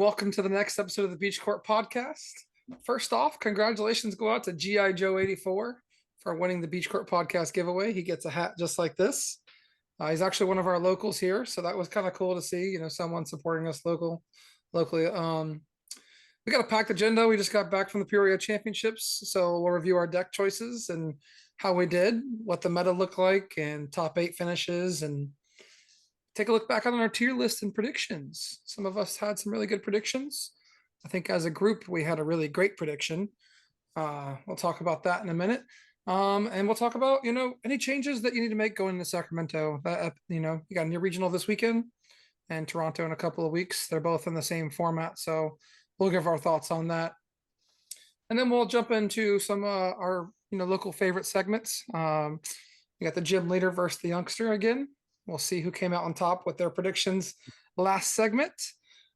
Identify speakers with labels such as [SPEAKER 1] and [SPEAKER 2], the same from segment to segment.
[SPEAKER 1] welcome to the next episode of the Beach Court Podcast. First off, congratulations go out to G.I. Joe 84 for winning the Beach Court Podcast giveaway. He gets a hat just like this. He's actually one of our locals here, so that was kind of cool to see, someone supporting us locally. We got a packed agenda. We just got back from the Peoria Championships, so we'll review our deck choices and how we did, what the meta looked like, and top 8 finishes, and take a look back on our tier list and predictions. Some of us had some really good predictions. I think as a group, we had a really great prediction. We'll talk about that in a minute. And we'll talk about, any changes that you need to make going to Sacramento. You got a new regional this weekend and Toronto in a couple of weeks. They're both in the same format. So we'll give our thoughts on that. And then we'll jump into some our, local favorite segments. We got the gym leader versus the youngster again. We'll see who came out on top with their predictions last segment,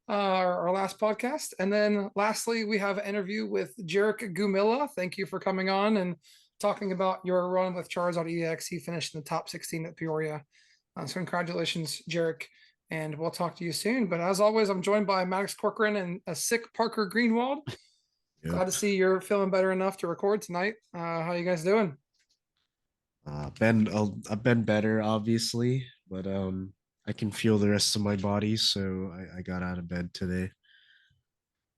[SPEAKER 1] our last podcast. And then lastly, we have an interview with Jerrick Gumilla. Thank you for coming on and talking about your run with Charizard Ex. He finished in the top 16 at Peoria. So congratulations, Jerrick. And we'll talk to you soon. But as always, I'm joined by Maddox Corcoran and a sick Parker Greenwald. Yep. Glad to see you're feeling better enough to record tonight. How you guys doing?
[SPEAKER 2] I've been better, obviously, but I can feel the rest of my body, so I got out of bed today.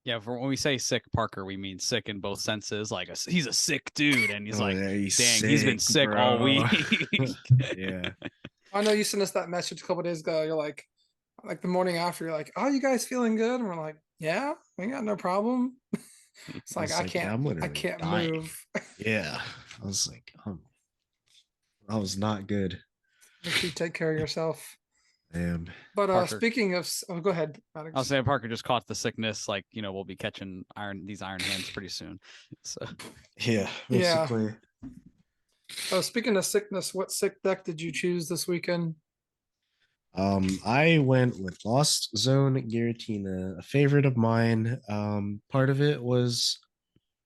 [SPEAKER 3] Yeah, for when we say sick Parker, we mean sick in both senses. Like he's a sick dude, and he's he's sick, he's been sick all week.
[SPEAKER 2] Yeah,
[SPEAKER 1] I know you sent us that message a couple days ago. You're like the morning after, you're like, "Oh, you guys feeling good?" And we're like, "Yeah, we got no problem." It's like I can't move.
[SPEAKER 2] Yeah, I was like, I was not good.
[SPEAKER 1] Make sure you take care of yourself.
[SPEAKER 2] I am.
[SPEAKER 1] But speaking of, go ahead, Maddox.
[SPEAKER 3] I'll say Parker just caught the sickness. Like, we'll be catching these iron hands pretty soon. So
[SPEAKER 2] yeah, basically.
[SPEAKER 1] Yeah. Oh, speaking of sickness, what sick deck did you choose this weekend?
[SPEAKER 2] I went with Lost Zone Giratina, a favorite of mine. Part of it was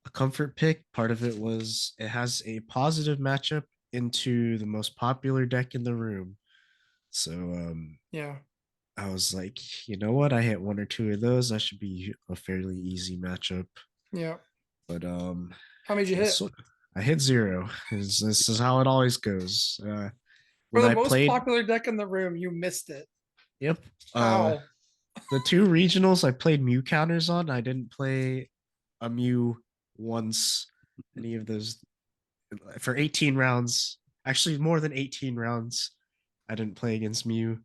[SPEAKER 2] a comfort pick. Part of it was it has a positive matchup into the most popular deck in the room. So
[SPEAKER 1] yeah,
[SPEAKER 2] I was like, you know what? I hit one or two of those. That should be a fairly easy matchup.
[SPEAKER 1] Yeah.
[SPEAKER 2] But
[SPEAKER 1] how many did you hit?
[SPEAKER 2] I hit 0. This is how it always goes.
[SPEAKER 1] For the most popular deck in the room, you missed it.
[SPEAKER 2] Yep.
[SPEAKER 1] How?
[SPEAKER 2] The 2 regionals I played Mew counters on. I didn't play a Mew once. Any of those for 18 rounds. Actually, more than 18 rounds. I didn't play against Mew.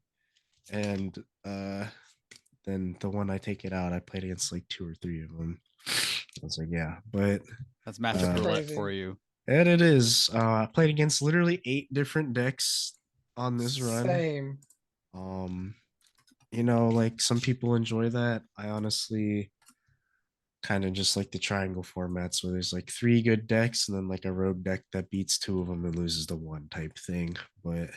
[SPEAKER 2] And then the one I take it out, I played against like 2 or 3 of them. I was like, yeah, but
[SPEAKER 3] that's matchup roulette for you.
[SPEAKER 2] And it is. I played against literally 8 different decks on this run.
[SPEAKER 1] Same.
[SPEAKER 2] Like some people enjoy that. I honestly kind of just like the triangle formats where there's like 3 good decks and then like a rogue deck that beats 2 of them and loses to 1 type thing. But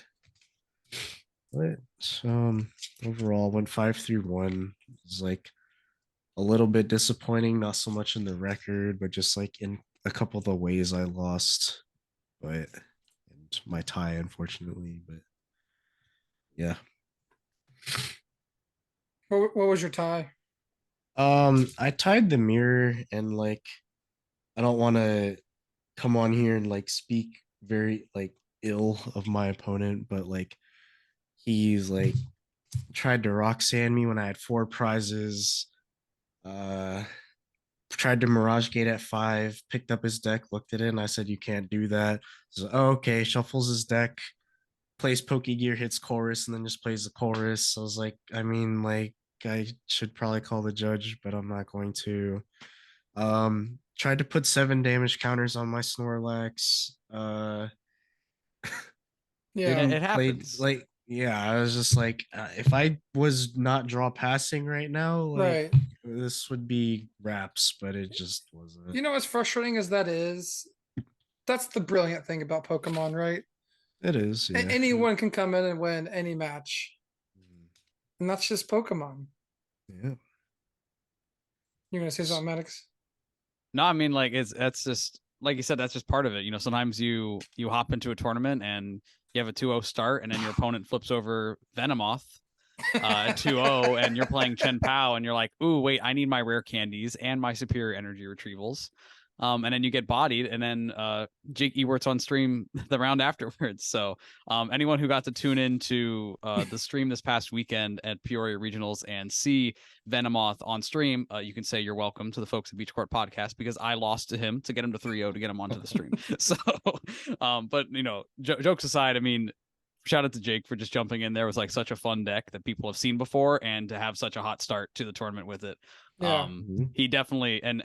[SPEAKER 2] overall went 5-1. It was like a little bit disappointing, not so much in the record, but just like in a couple of the ways I lost, and my tie, unfortunately. But yeah.
[SPEAKER 1] What was your tie?
[SPEAKER 2] I tied the mirror, and like I don't want to come on here and like speak very like ill of my opponent, but like he's like tried to Roxanne me when I had 4 prizes. Tried to Mirage Gate at 5, picked up his deck, looked at it, and I said, you can't do that. So, okay, shuffles his deck, plays Pokegear, hits chorus, and then just plays the chorus. I was like, I should probably call the judge, but I'm not going to. Tried to put 7 damage counters on my Snorlax.
[SPEAKER 1] Yeah,
[SPEAKER 3] it happens.
[SPEAKER 2] I was just like, if I was not draw passing right now,
[SPEAKER 1] right,
[SPEAKER 2] this would be wraps, but it just wasn't.
[SPEAKER 1] As frustrating as that is, that's the brilliant thing about Pokemon, right?
[SPEAKER 2] It is. Yeah.
[SPEAKER 1] Anyone can come in and win any match, and that's just Pokemon.
[SPEAKER 2] Yeah.
[SPEAKER 1] You're gonna say something, Maddox?
[SPEAKER 3] No, I mean, that's just like you said. That's just part of it. Sometimes you hop into a tournament and you have a 2-0 start, and then your opponent flips over Venomoth, 2-0, and you're playing Chen Pao, and you're like, ooh, wait, I need my rare candies and my superior energy retrievals. And then you get bodied, and then Jake Ewert's on stream the round afterwards. So anyone who got to tune into the stream this past weekend at Peoria Regionals and see Venomoth on stream, you can say you're welcome to the folks at Beach Court Podcast, because I lost to him to get him to 3-0 to get him onto the stream. So, but jokes aside, I mean, shout out to Jake for just jumping in there with like such a fun deck that people have seen before, and to have such a hot start to the tournament with it.
[SPEAKER 1] Yeah.
[SPEAKER 3] He definitely, and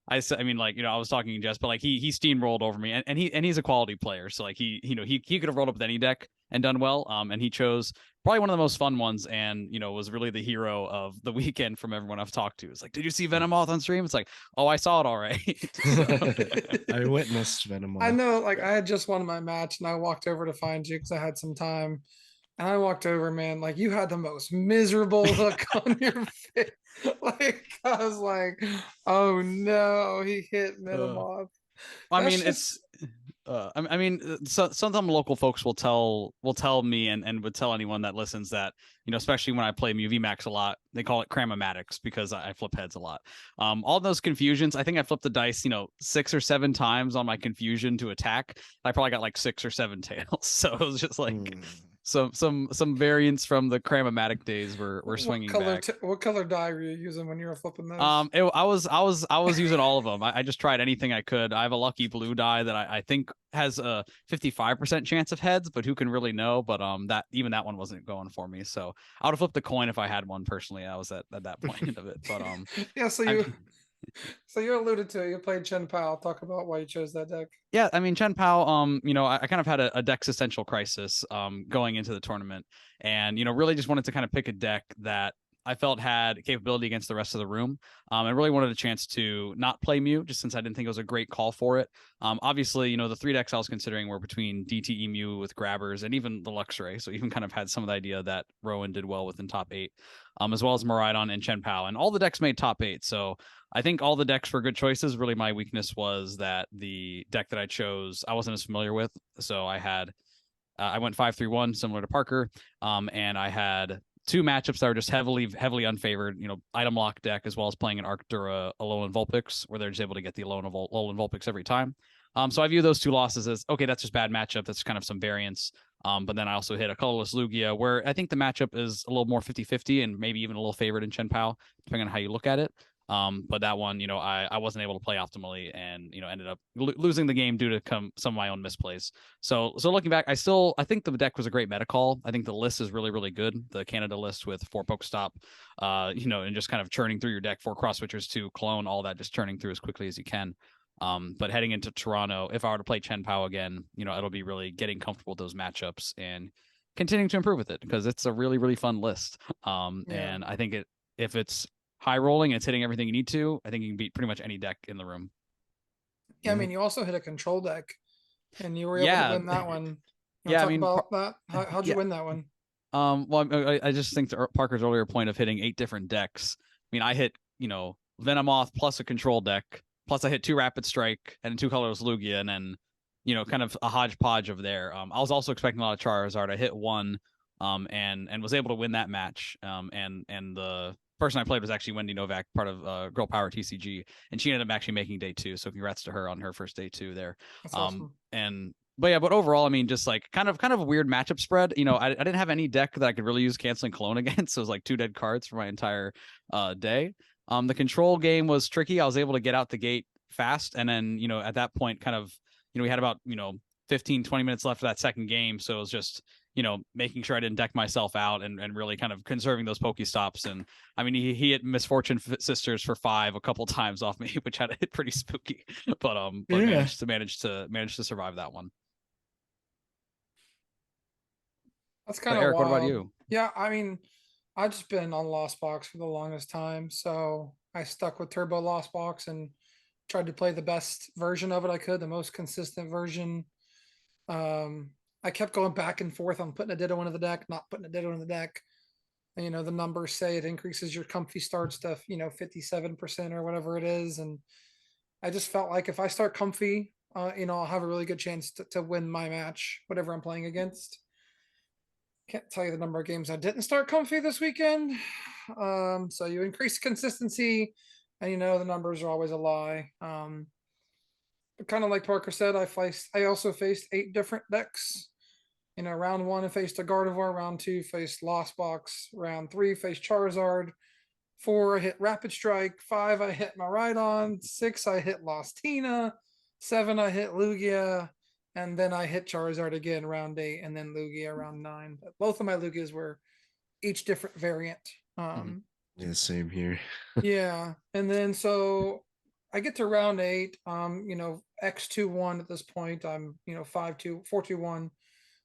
[SPEAKER 3] I mean, like, I was talking to Jess, but like he steamrolled over me, and he's a quality player. So like he could have rolled up with any deck and done well. And he chose probably one of the most fun ones, and was really the hero of the weekend from everyone I've talked to. It's like, did you see Venomoth on stream? It's like, oh, I saw it all right.
[SPEAKER 2] I witnessed Venomoth.
[SPEAKER 1] I know, like, I had just won my match, and I walked over to find you because I had some time. And I walked over, man, like, you had the most miserable look on your face. Like, I was like, oh no, he hit Venomoth.
[SPEAKER 3] I mean, I mean, sometimes local folks will tell me and would tell anyone that listens that, especially when I play MUVMAX a lot, they call it cramomatics because I flip heads a lot. All those confusions, I think I flipped the dice, 6 or 7 times on my confusion to attack. I probably got like 6 or 7 tails. So it was just like some variants from the cramomatic days were swinging back.
[SPEAKER 1] What color die were you using when you were flipping those?
[SPEAKER 3] I was using all of them. I just tried anything I could. I have a lucky blue die that I think has a 55% chance of heads, but who can really know? But that one wasn't going for me. So I would have flipped the coin if I had one personally. I was at that point of it. But
[SPEAKER 1] yeah. So you alluded to it. You played Chen Pao. Talk about why you chose that deck.
[SPEAKER 3] Yeah, I mean, Chen Pao, I kind of had a deck existential crisis going into the tournament, and really just wanted to kind of pick a deck that I felt had capability against the rest of the room. And really wanted a chance to not play Mew, just since I didn't think it was a great call for it. Obviously, the 3 decks I was considering were between DTE Mew with Grabbers and even the Luxray. So even kind of had some of the idea that Rowan did well within top 8, as well as Miraidon and Chen Pao. And all the decks made top 8. So I think all the decks were good choices. Really, my weakness was that the deck that I chose, I wasn't as familiar with. So I went 5-3-1, similar to Parker. And I had 2 matchups that are just heavily unfavored, item lock deck, as well as playing an Arctura Alolan Vulpix, where they're just able to get the Alolan Vulpix every time. So I view those 2 losses as, okay, that's just bad matchup. That's kind of some variance. But then I also hit a colorless Lugia, where I think the matchup is a little more 50-50 and maybe even a little favored in Chen Pao, depending on how you look at it. But that one, I wasn't able to play optimally, and ended up losing the game due to some of my own misplays. So looking back, I think the deck was a great meta call. I think the list is really, really good. The Canada list with 4 Pokestop, and just kind of churning through your deck, 4 cross switchers, 2 clone, all that, just churning through as quickly as you can. But heading into Toronto, if I were to play Chen Pao again, it'll be really getting comfortable with those matchups and continuing to improve with it, because it's a really, really fun list. And I think if it's high rolling and it's hitting everything you need to, I think you can beat pretty much any deck in the room.
[SPEAKER 1] Yeah, I mean, you also hit a control deck, and you were able to win that one.
[SPEAKER 3] I mean,
[SPEAKER 1] about that. How'd you win that one?
[SPEAKER 3] Well, I just think to Parker's earlier point of hitting 8 different decks. I mean, I hit Venomoth plus a control deck, plus I hit 2 Rapid Strike and 2 colorless Lugia, and then kind of a hodgepodge of there. I was also expecting a lot of Charizard. I hit 1, and was able to win that match. And the person I played was actually Wendy Novak, part of Girl Power TCG, and she ended up actually making day 2. So congrats to her on her first day 2 there.
[SPEAKER 1] That's awesome.
[SPEAKER 3] But overall, I mean, just like kind of a weird matchup spread. I didn't have any deck that I could really use canceling clone against. So it was like 2 dead cards for my entire day. The control game was tricky. I was able to get out the gate fast, and then at that point, kind of we had about 15-20 minutes left of that second game. So it was just making sure I didn't deck myself out, and really kind of conserving those Pokestops. And I mean, he hit Misfortune Sisters for 5 a couple times off me, which had hit pretty spooky, but managed to survive that one.
[SPEAKER 1] That's kind of
[SPEAKER 3] Eric,
[SPEAKER 1] wild.
[SPEAKER 3] what about you?
[SPEAKER 1] Yeah, I mean, I've just been on Lost Box for the longest time, so I stuck with Turbo Lost Box and tried to play the best version of it I could, the most consistent version. I kept going back and forth on putting a Ditto into the deck, not putting a Ditto in the deck. And, the numbers say it increases your comfy starts to 57% or whatever it is, and I just felt like if I start comfy, I'll have a really good chance to win my match, whatever I'm playing against. Can't tell you the number of games I didn't start comfy this weekend. So you increase consistency, and the numbers are always a lie. But kind of like Parker said, I also faced 8 different decks. Round 1 I faced a Gardevoir, round 2 faced Lost Box, round 3 faced Charizard, 4 I hit Rapid Strike, 5 I hit Miraidon, 6 I hit Lostina, 7 I hit Lugia, and then I hit Charizard again round 8, and then Lugia round 9. But both of my Lugias were each different variant.
[SPEAKER 2] Yeah, same here.
[SPEAKER 1] Yeah, and then so I get to round 8. X 2-1 at this point. I'm 5-2, 4-2-1.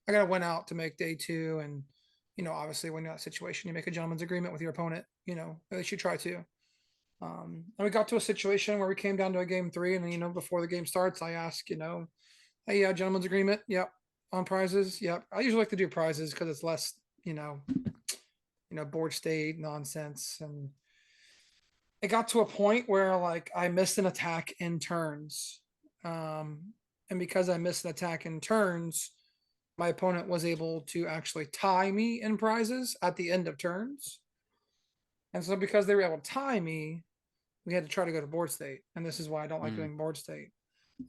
[SPEAKER 1] I gotta win out to make day 2, and obviously when you're in that situation, you make a gentleman's agreement with your opponent. At least you try to. And we got to a situation where we came down to a game 3, and before the game starts, I ask, hey, yeah, gentleman's agreement, yep. On prizes, yep. I usually like to do prizes because it's less, board state nonsense. And it got to a point where like I missed an attack in turns. And because I missed an attack in turns, my opponent was able to actually tie me in prizes at the end of turns. And so because they were able to tie me, we had to try to go to board state. And this is why I don't like doing board state.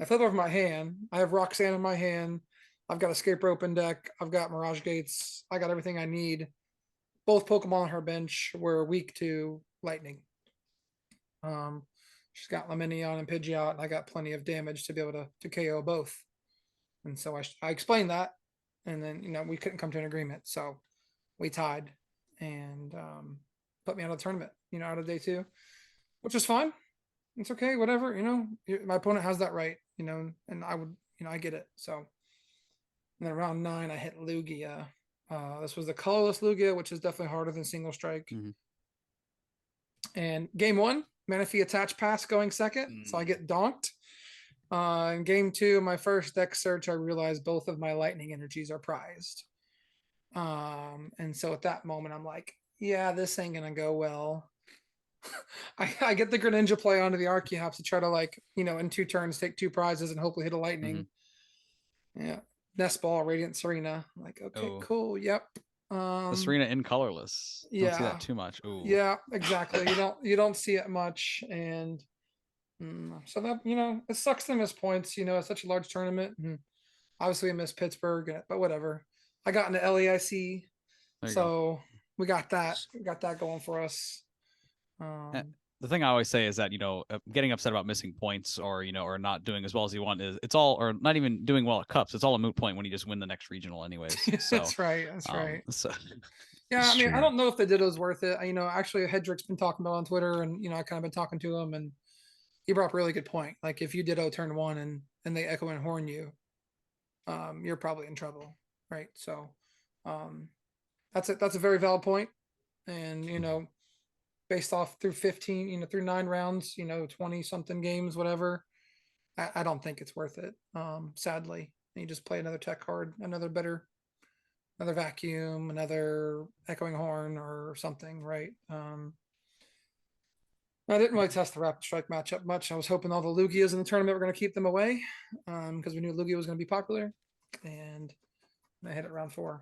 [SPEAKER 1] I flip over my hand. I have Roxanne in my hand. I've got Escape Rope in deck. I've got Mirage Gates. I got everything I need. Both Pokemon on her bench were weak to lightning. She's got Laminion and Pidgeot, and I got plenty of damage to be able to KO both. And so I explained that, and then we couldn't come to an agreement, so we tied and put me out of the tournament. Out of day 2, which is fine. It's okay, whatever. My opponent has that right. And I would, I get it. So, and then round 9, I hit Lugia. This was the colorless Lugia, which is definitely harder than single strike. And game 1, Manaphy attach pass going second, so I get donked. In game 2, my first deck search, I realized both of my lightning energies are prized. And so at that moment, I'm like, yeah, this ain't gonna go well. I get the Greninja play onto the Archeops to try to in 2 turns take 2 prizes and hopefully hit a lightning. Yeah, Nest Ball, Radiant Serena. I'm like, okay, cool, yep.
[SPEAKER 3] The Serena in colorless. Don't see that too much. Ooh.
[SPEAKER 1] Yeah, exactly. You don't see it much, and so that it sucks to miss points. It's such a large tournament, and obviously we missed Pittsburgh, but whatever. I got into LAIC, so we got that. We got that going for us.
[SPEAKER 3] The thing I always say is that getting upset about missing points or or not doing as well as you want it's all, or not even doing well at cups, it's all a moot point when you just win the next regional anyways. So
[SPEAKER 1] that's right.
[SPEAKER 3] So
[SPEAKER 1] yeah, I mean, I don't know if the Ditto's worth it. Actually Hedrick's been talking about on Twitter, and I kind of been talking to him, and he brought up a really good point. Like if you Ditto turn 1 and they echo and horn you, you're probably in trouble, right? So that's a very valid point. And based off through 15, through 9 rounds, 20 something games, whatever, I don't think it's worth it. Sadly, and you just play another tech card, another vacuum, another echoing horn or something, right? I didn't really test the Rapid Strike matchup much. I was hoping all the Lugias in the tournament were going to keep them away, because we knew Lugia was going to be popular, and I hit it round 4.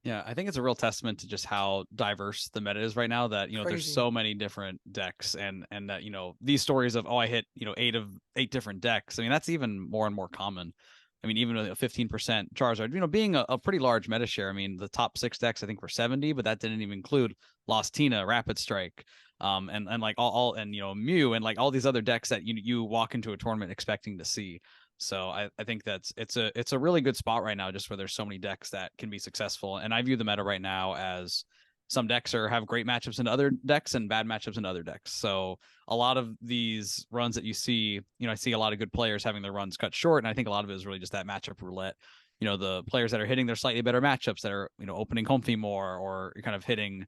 [SPEAKER 3] Yeah, I think it's a real testament to just how diverse the meta is right now, that there's so many different decks, and that these stories of I hit 8 different decks. I mean, that's even more and more common. I mean, even a 15% Charizard, being a pretty large meta share. I mean, the top 6 decks I think were 70, but that didn't even include Lostina, Rapid Strike, and like all and Mew, and like all these other decks that you walk into a tournament expecting to see. So I think it's a really good spot right now, just where there's so many decks that can be successful. And I view the meta right now as some decks have great matchups in other decks and bad matchups in other decks. So a lot of these runs that you see, I see a lot of good players having their runs cut short. And I think a lot of it is really just that matchup roulette. The players that are hitting their slightly better matchups, that are, opening comfy more, or kind of hitting,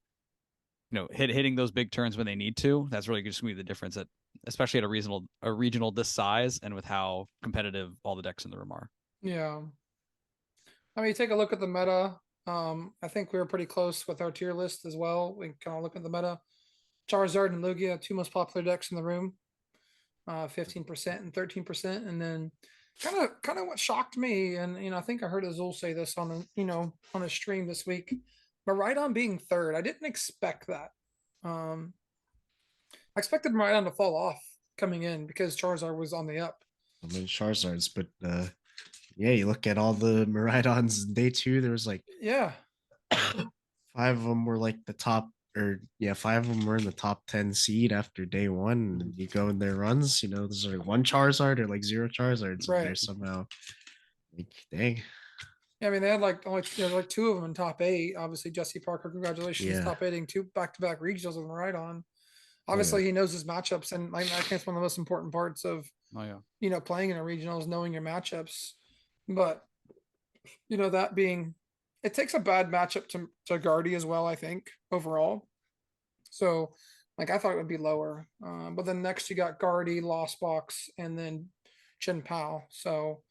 [SPEAKER 3] hitting those big turns when they need to. That's really just going to be the difference, especially at a regional this size, and with how competitive all the decks in the room are.
[SPEAKER 1] Yeah. I mean, take a look at the meta. I think we were pretty close with our tier list as well. We kind of look at the meta. Charizard and Lugia, 2 most popular decks in the room, 15% and 13%. And then kind of what shocked me, and I think I heard Azul say this on on a stream this week, but right on being third, I didn't expect that. I expected Maridon to fall off coming in because Charizard was on the up.
[SPEAKER 2] I mean, Charizards, but yeah, you look at all the Maridons in day 2, there was like
[SPEAKER 1] Yeah,
[SPEAKER 2] 5 of them were like the top, or yeah, 5 of them were in the top 10 seed after day 1. And you go in their runs, there's like 1 Charizard or like 0 Charizards in there
[SPEAKER 1] right.
[SPEAKER 2] somehow. Like, dang.
[SPEAKER 1] Yeah, I mean, they had like only like 2 of them in top 8. Obviously, Jesse Parker, congratulations,
[SPEAKER 2] Yeah.
[SPEAKER 1] top 8ing 2 back-to-back regionals with Maridon.
[SPEAKER 2] Oh,
[SPEAKER 1] Obviously,
[SPEAKER 2] yeah.
[SPEAKER 1] he knows his matchups, and I think it's one of the most important parts of playing in a regional is knowing your matchups. But that being, it takes a bad matchup to Guardy as well. I think overall. So, like I thought it would be lower, but then next you got Guardy, Lost Box, and then Chen Pao. So,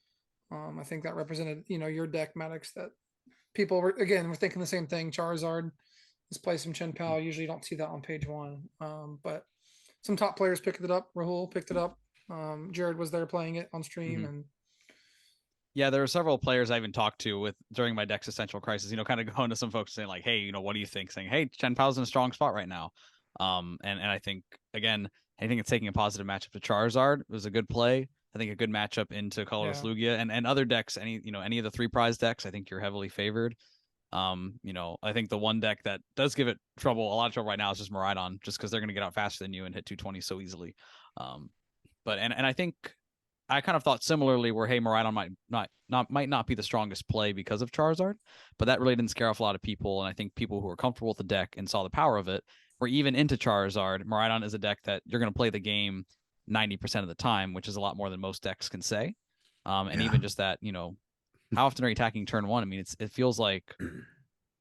[SPEAKER 1] I think that represented your deck Maddox that people were thinking the same thing. Charizard, let's play some Chen Pao. Usually, you don't see that on page 1, but some top players picked it up. Rahul picked it up. Jared was there playing it on stream, and
[SPEAKER 3] yeah, there were several players I even talked to with during my Dex Essential Crisis, kind of going to some folks saying like, hey, what do you think? Saying, hey, Chen Pao's in a strong spot right now. And I think, again, I think it's taking a positive matchup to Charizard. It was a good play. I think a good matchup into Colorless Lugia and other decks, any of the 3 prize decks, I think you're heavily favored. I think the one deck that does give it a lot of trouble right now is just Maridon, just because they're going to get out faster than you and hit 220 so easily. But I think I kind of thought similarly where, hey, Maridon might not be the strongest play because of Charizard, but that really didn't scare off a lot of people. And I think people who were comfortable with the deck and saw the power of it were even into Charizard. Maridon is a deck that you're going to play the game 90% of the time, which is a lot more than most decks can say. And even just that, how often are you attacking turn 1? I mean, it feels like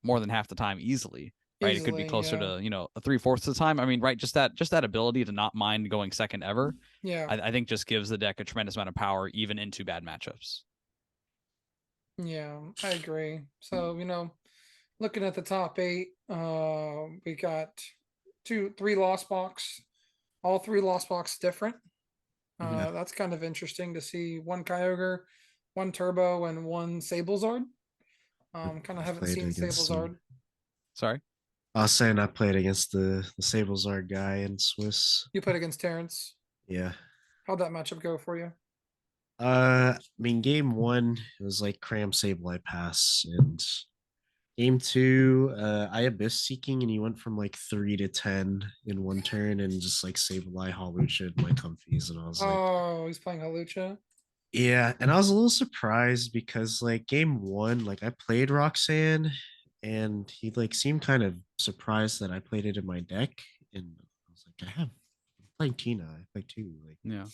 [SPEAKER 3] more than half the time easily. Right, it could be closer to a 3/4 of the time. I mean, right, just that ability to not mind going second ever.
[SPEAKER 1] Yeah,
[SPEAKER 3] I think just gives the deck a tremendous amount of power even into bad matchups.
[SPEAKER 1] Yeah, I agree. So looking at the top 8, we got 3 Lost Box, all 3 Lost Box different. That's kind of interesting to see 1 Kyogre, 1 Turbo, and 1 Sablezard. Kind of haven't seen Sablezard.
[SPEAKER 3] Sorry.
[SPEAKER 2] I was saying I played against the Sablezard guy in Swiss.
[SPEAKER 1] You played against Terrence.
[SPEAKER 2] Yeah.
[SPEAKER 1] How'd that matchup go for you?
[SPEAKER 2] I mean, game 1 it was like Cram Sableye pass, and game 2, I Abyss Seeking, and he went from like 3 to 10 in 1 turn, and just like Sableye Hawlucha and my Comfies, and I was like,
[SPEAKER 1] oh, he's playing Hawlucha.
[SPEAKER 2] Yeah, and I was a little surprised because like game 1, like I played Roxanne, and he like seemed kind of surprised that I played it in my deck, and I was like, I'm playing Tina, I play 2, like
[SPEAKER 3] yeah.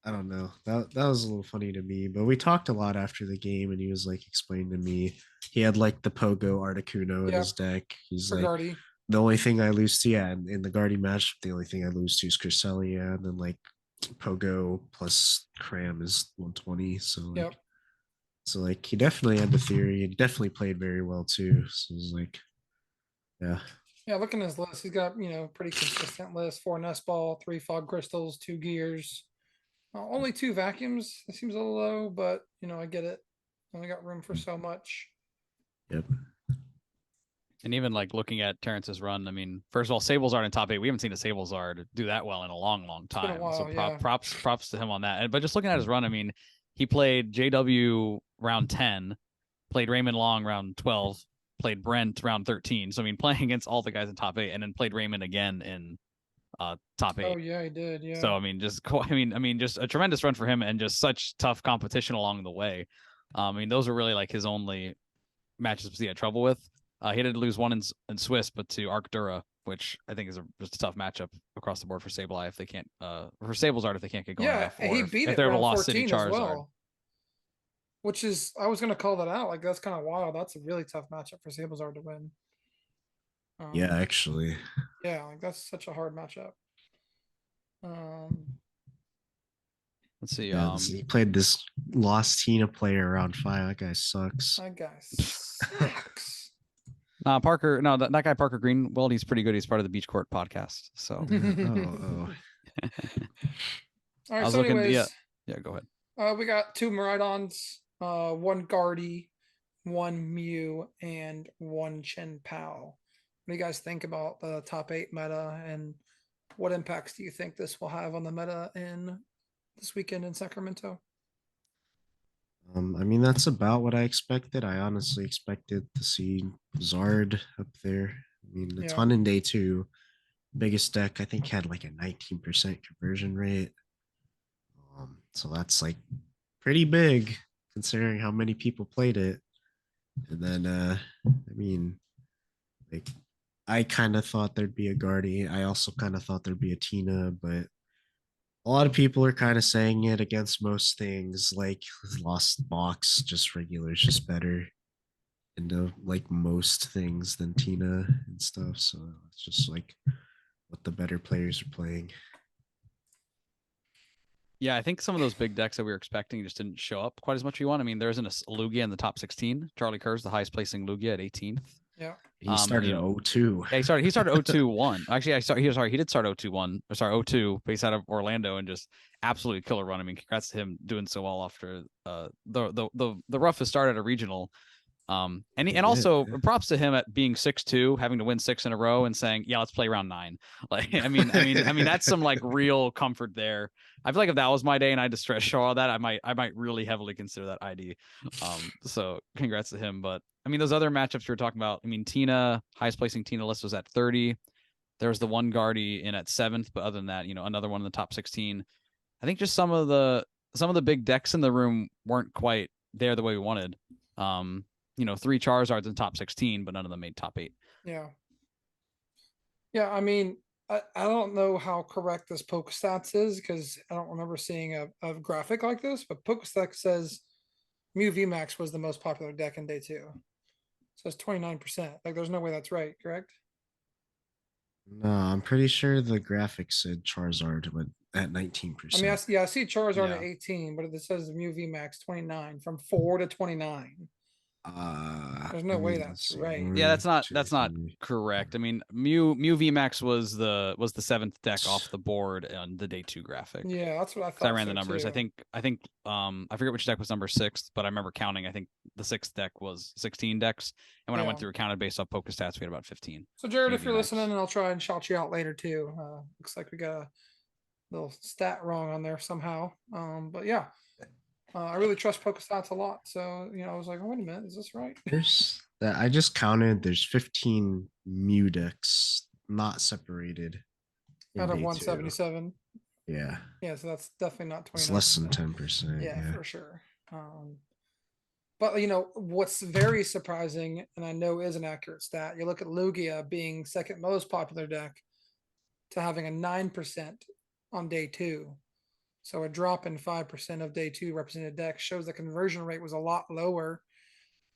[SPEAKER 2] I don't know. That was a little funny to me, but we talked a lot after the game, and he was like explaining to me he had like the Pogo Articuno in his deck. He's like,
[SPEAKER 1] Guardy.
[SPEAKER 2] The only thing I lose to, in the Guardy match, the only thing I lose to is Cresselia, and then like Pogo plus Cram is 120. So like, so like he definitely had the theory, and definitely played very well too. So it was like, yeah.
[SPEAKER 1] Yeah, looking at his list, he's got pretty consistent list: 4 Nest Ball, 3 Fog Crystals, 2 Gears. Only 2 Vacuums. It seems a little low, but I get it. Only got room for so much.
[SPEAKER 2] Yep.
[SPEAKER 3] And even like looking at Terrence's run, I mean, first of all, Sablezard in top 8. We haven't seen a Sablezard do that well in a long, long time.
[SPEAKER 1] While,
[SPEAKER 3] so props to him on that. But just looking at his run, I mean, he played JW round 10, played Raymond Long round 12, played Brent round 13. So I mean, playing against all the guys in top 8, and then played Raymond again in top 8.
[SPEAKER 1] Oh yeah, he did. Yeah.
[SPEAKER 3] So I mean, just a tremendous run for him, and just such tough competition along the way. I mean, those are really like his only matches he had trouble with. He did lose one in Swiss, but to Arctura, which I think is just a tough matchup across the board for Sableye if they can't, for Sablezard if they can't get going.
[SPEAKER 1] Yeah, he beat
[SPEAKER 3] if
[SPEAKER 1] it
[SPEAKER 3] they're
[SPEAKER 1] round
[SPEAKER 3] Lost
[SPEAKER 1] 14
[SPEAKER 3] City Charizard.
[SPEAKER 1] as well. Which is, I was going to call that out. Like, that's kind of wild. That's a really tough matchup for Sablezard to win.
[SPEAKER 2] Yeah, actually.
[SPEAKER 1] Yeah, like that's such a hard matchup.
[SPEAKER 3] Let's see.
[SPEAKER 2] He played this Lost Tina player around 5. That guy sucks.
[SPEAKER 1] That guy sucks.
[SPEAKER 3] Parker. No, that guy Parker Green. Well, he's pretty good. He's part of the Beach Court podcast. So.
[SPEAKER 1] All right. So anyways,
[SPEAKER 3] Yeah, go ahead.
[SPEAKER 1] We got 2 Miraidons, 1 Guardy, 1 Mew, and 1 Chen Pao. What do you guys think about the top 8 meta, and what impacts do you think this will have on the meta in this weekend in Sacramento?
[SPEAKER 2] I mean, that's about what I expected. I honestly expected to see Zard up there. I mean, a
[SPEAKER 1] Yeah.
[SPEAKER 2] ton in day 2. Biggest deck, I think, had like a 19% conversion rate. So that's like pretty big considering how many people played it. And then, I mean, like, I kind of thought there'd be a Guardy. I also kind of thought there'd be a Tina, but a lot of people are kind of saying it against most things, like Lost Box, just regular is just better into like most things than Tina and stuff. So it's just like what the better players are playing.
[SPEAKER 3] Yeah, I think some of those big decks that we were expecting just didn't show up quite as much as you want. I mean, there isn't a Lugia in the top 16. Charlie Kerr's the highest placing Lugia at 18th.
[SPEAKER 1] Yeah.
[SPEAKER 2] He started
[SPEAKER 3] you know,
[SPEAKER 2] 0-2.
[SPEAKER 3] Yeah, he started 0-2-1. Actually, he did start 0-2-1, or sorry, 0-2 based out of Orlando and just absolutely killer run. I mean, congrats to him doing so well after the roughest start at a regional. And also props to him at being 6-2, having to win 6 in a row and saying, "Yeah, let's play round 9." Like, I mean, that's some like real comfort there. I feel like if that was my day and I had to stress show all that, I might really heavily consider that ID. So congrats to him. But I mean, those other matchups you were talking about. I mean, Tina, highest placing Tina list was at 30. There was the one Guardy in at 7th, but other than that, another one in the top 16. I think just some of the big decks in the room weren't quite there the way we wanted. 3 Charizards in top 16, but none of them made top 8.
[SPEAKER 1] Yeah. Yeah, I mean, I don't know how correct this Pokestats is because I don't remember seeing a graphic like this, but Pokestats says Mew VMAX was the most popular deck in day 2. So it's 29%. Like, there's no way that's right, correct?
[SPEAKER 2] No, I'm pretty sure the graphics said Charizard went at
[SPEAKER 1] I mean,
[SPEAKER 2] 19%.
[SPEAKER 1] I see Charizard at
[SPEAKER 3] Yeah.
[SPEAKER 1] 18, but it says Mew VMAX 29 from 4 to 29. There's no
[SPEAKER 2] I
[SPEAKER 1] way
[SPEAKER 2] mean,
[SPEAKER 1] that's
[SPEAKER 2] let's see.
[SPEAKER 1] right.
[SPEAKER 3] Yeah,
[SPEAKER 2] One,
[SPEAKER 3] that's
[SPEAKER 2] two,
[SPEAKER 3] not
[SPEAKER 2] three,
[SPEAKER 3] correct. I
[SPEAKER 2] four.
[SPEAKER 3] mean, Mew VMAX was the 7th deck off the board on the day 2 graphic.
[SPEAKER 1] Yeah, that's what I
[SPEAKER 3] Because I
[SPEAKER 1] thought.
[SPEAKER 3] ran
[SPEAKER 1] So
[SPEAKER 3] the numbers.
[SPEAKER 1] too.
[SPEAKER 3] I think I forget which deck was number 6th, but I remember counting. I think the 6th deck was 16 decks, and when I went
[SPEAKER 1] Yeah.
[SPEAKER 3] through counted based off Pokestats, we had about 15.
[SPEAKER 1] So Jared,
[SPEAKER 3] Mew
[SPEAKER 1] if you're
[SPEAKER 3] VMAX.
[SPEAKER 1] listening, and I'll try and shout you out later too. Looks like we got a little stat wrong on there somehow. But yeah, I really trust Pokestats a lot. So I was like, oh, wait a minute, is this right?
[SPEAKER 2] There's that I just counted. There's 15 Mew decks not separated in
[SPEAKER 1] Out of
[SPEAKER 2] day 2.
[SPEAKER 1] 177.
[SPEAKER 2] Yeah,
[SPEAKER 1] Yeah, so that's definitely not 29%.
[SPEAKER 2] it's less than 10%.
[SPEAKER 1] Yeah, for sure. But what's very surprising, and I know is an accurate stat, you look at Lugia being second most popular deck to having a 9% on day 2. So a drop in 5% of day 2 represented decks shows the conversion rate was a lot lower.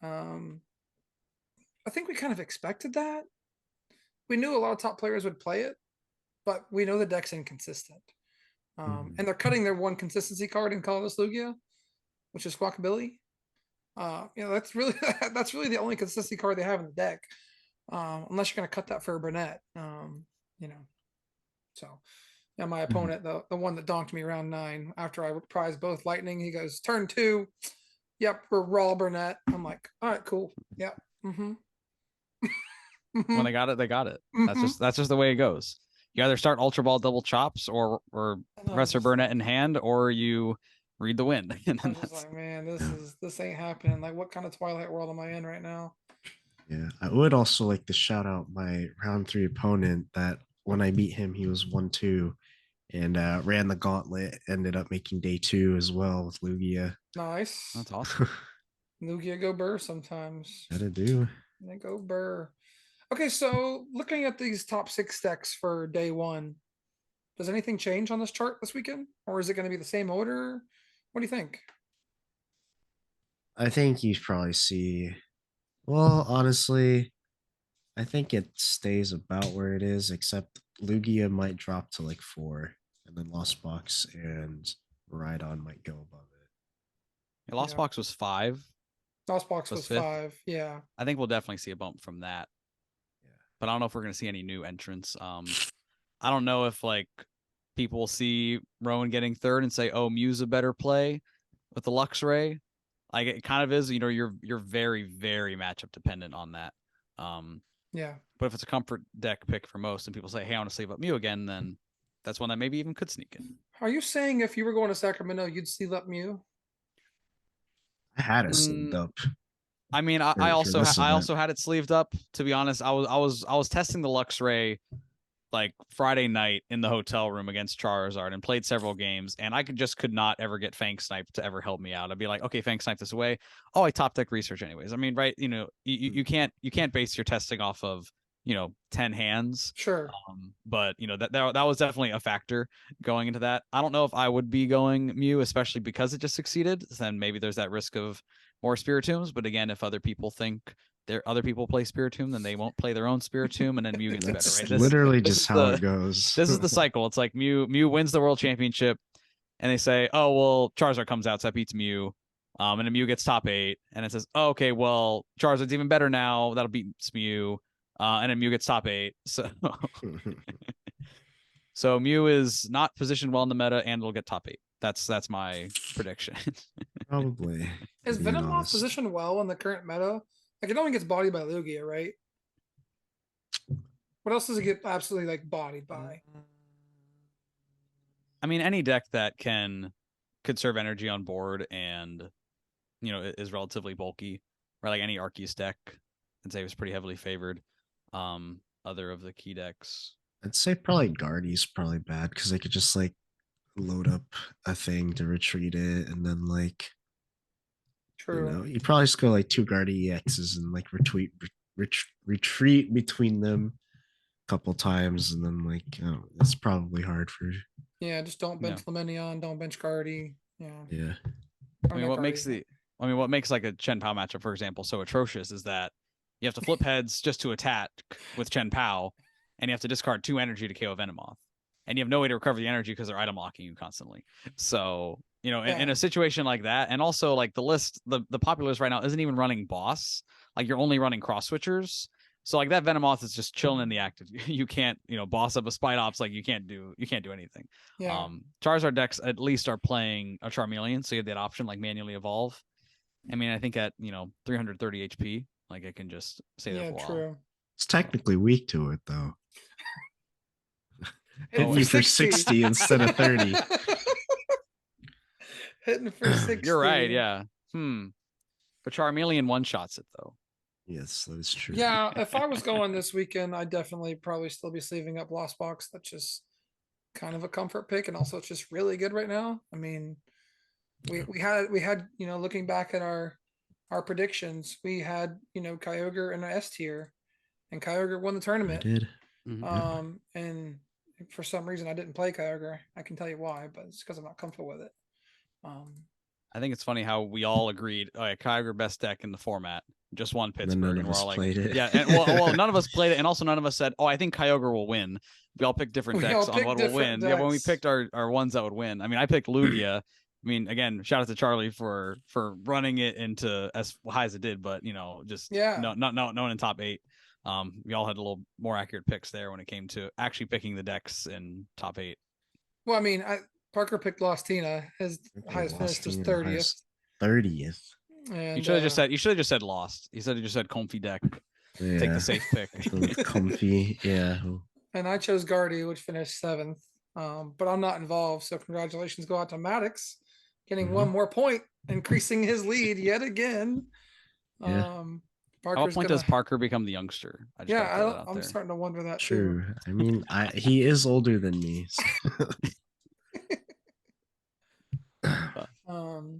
[SPEAKER 1] I think we kind of expected that. We knew a lot of top players would play it, but we know the deck's inconsistent. And they're cutting their one consistency card in Colorless Lugia, which is Squawkabilly. That's really the only consistency card they have in the deck. Unless you're gonna cut that for a Burnett. So yeah, my opponent, the one that donked me around 9 after I prized both lightning, he goes, turn 2. Yep, we're raw Burnett. I'm like, all right, cool. Yep.
[SPEAKER 3] When they got it, they got it. That's just the way it goes. You either start Ultra Ball double chops or Professor Burnett in hand, or you read the wind. And
[SPEAKER 1] I'm just like, man, this ain't happening. Like, what kind of Twilight world am I in right now?
[SPEAKER 2] Yeah, I would also like to shout out my round 3 opponent that when I beat him, he was 1-2 and ran the gauntlet, ended up making day 2 as well with Lugia.
[SPEAKER 1] Nice.
[SPEAKER 3] That's awesome.
[SPEAKER 1] Lugia go burr sometimes.
[SPEAKER 2] Gotta do.
[SPEAKER 1] They go burr. Okay, so looking at these top 6 decks for day 1, does anything change on this chart this weekend? Or is it going to be the same order? What do you think?
[SPEAKER 2] I think you probably see. Well, honestly, I think it stays about where it is, except Lugia might drop to like 4, and then Lost Box and Rhydon might go above it.
[SPEAKER 3] Yeah, Lost Box was 5.
[SPEAKER 1] Lost Box was
[SPEAKER 3] 5th.
[SPEAKER 1] 5. Yeah.
[SPEAKER 3] I think we'll definitely see a bump from that.
[SPEAKER 2] Yeah.
[SPEAKER 3] But I don't know if we're going to see any new entrants. I don't know if like people will see Rowan getting third and say, "Oh, Mew's a better play with the Luxray." Like it kind of is. You're very very matchup dependent on that.
[SPEAKER 1] Yeah.
[SPEAKER 3] But if it's a comfort deck pick for most, and people say, "Hey, I want to sleeve up Mew again," then that's one that maybe even could sneak in.
[SPEAKER 1] Are you saying if you were going to Sacramento, you'd sleeve up Mew?
[SPEAKER 2] I had it sleeved up.
[SPEAKER 3] I mean, I
[SPEAKER 2] for
[SPEAKER 3] also
[SPEAKER 2] this
[SPEAKER 3] I
[SPEAKER 2] event.
[SPEAKER 3] also had it sleeved up. To be honest, I was testing the Luxray like Friday night in the hotel room against Charizard and played several games, and I could not ever get Fang Snipe to ever help me out. I'd be like, okay, Fang Snipe this away. Oh, I top deck research anyways. I mean, right? You can't base your testing off of 10 hands.
[SPEAKER 1] Sure.
[SPEAKER 3] But that was definitely a factor going into that. I don't know if I would be going Mew, especially because it just succeeded. Then maybe there's that risk of more Spiritombs. But again, if other people think other people play Spiritomb, then they won't play their own Spiritomb, and then Mew gets
[SPEAKER 2] That's
[SPEAKER 3] better. Right?
[SPEAKER 2] literally just how it goes.
[SPEAKER 3] This is the cycle. It's like Mew wins the World Championship, and they say, "Oh well, Charizard comes out, so that beats Mew." And then Mew gets top 8, and it says, "Oh, okay, well, Charizard's even better now. That'll beat Mew." And then Mew gets top 8. So Mew is not positioned well in the meta, and will get top 8. That's my prediction.
[SPEAKER 2] Probably.
[SPEAKER 1] Is
[SPEAKER 2] being
[SPEAKER 1] Venomoth
[SPEAKER 2] honest.
[SPEAKER 1] positioned well in the current meta? Like it only gets bodied by Lugia, right? What else does it get absolutely like bodied by?
[SPEAKER 3] I mean, any deck that can conserve energy on board and is relatively bulky, or like any Arceus deck, I'd say was pretty heavily favored. Other of the key decks,
[SPEAKER 2] I'd say probably Guardy's probably bad because they could just like load up a thing to retreat it and then like
[SPEAKER 1] True.
[SPEAKER 2] you'd probably just go like 2 Guardy EXs and like retreat between them a couple times and then like it's probably hard for
[SPEAKER 1] Yeah, just don't bench Lemenion, don't bench Guardy. Yeah.
[SPEAKER 3] I mean, what makes like a Chen Pao matchup, for example, so atrocious is that you have to flip heads just to attack with Chen Pao, and you have to discard 2 energy to KO Venomoth, and you have no way to recover the energy because they're item locking you constantly. So in a situation like that, and also like the list, the popular list right now isn't even running boss. Like you're only running cross switchers. So like that Venomoth is just chilling in the active. You can't boss up a Spite Ops. Like you can't do anything.
[SPEAKER 1] Yeah.
[SPEAKER 3] Charizard decks at least are playing a Charmeleon, so you have that option like manually evolve. I mean, I think at 330 HP, like it can just stay there for a while.
[SPEAKER 1] True.
[SPEAKER 2] It's technically weak to it though.
[SPEAKER 1] Hitting
[SPEAKER 2] for 60 instead of 30.
[SPEAKER 1] Hitting for 60.
[SPEAKER 3] You're right, yeah. But Charmeleon one-shots it though.
[SPEAKER 2] Yes, that is true.
[SPEAKER 1] Yeah, if I was going this weekend, I'd definitely probably still be sleeving up Lost Box. That's just kind of a comfort pick, and also it's just really good right now. I mean, we had looking back at our predictions, we had Kyogre in an S tier, and Kyogre won the tournament.
[SPEAKER 2] I did.
[SPEAKER 1] And for some reason I didn't play Kyogre. I can tell you why, but it's because I'm not comfortable with it.
[SPEAKER 3] I think it's funny how we all agreed, Kyogre best deck in the format. Just won Pittsburgh, and we're all like,
[SPEAKER 2] yeah.
[SPEAKER 3] And, well, none of us played it, and also none of us said, "Oh, I think Kyogre will win." We all picked different decks on what will win.
[SPEAKER 1] Decks.
[SPEAKER 3] Yeah, when we picked our ones that would win. I mean, I picked Lugia. I mean, again, shout out to Charlie for running it into as high as it did, but just not in top 8. We all had a little more accurate picks there when it came to actually picking the decks in top 8.
[SPEAKER 1] Well, I mean, Parker picked Lostina. His highest finish was 30th.
[SPEAKER 2] 30th.
[SPEAKER 1] And
[SPEAKER 3] you should have just said lost. You should have just said comfy deck.
[SPEAKER 2] Yeah.
[SPEAKER 3] Take the safe pick.
[SPEAKER 2] Comfy, yeah.
[SPEAKER 1] And I chose Guardy, which finished 7th. But I'm not involved, so congratulations go out to Maddox, getting one more point, increasing his lead yet again.
[SPEAKER 2] Yeah.
[SPEAKER 3] At what point does Parker become the youngster?
[SPEAKER 1] I'm starting to wonder that
[SPEAKER 2] too.
[SPEAKER 1] True.
[SPEAKER 2] I mean, he is older than me. So.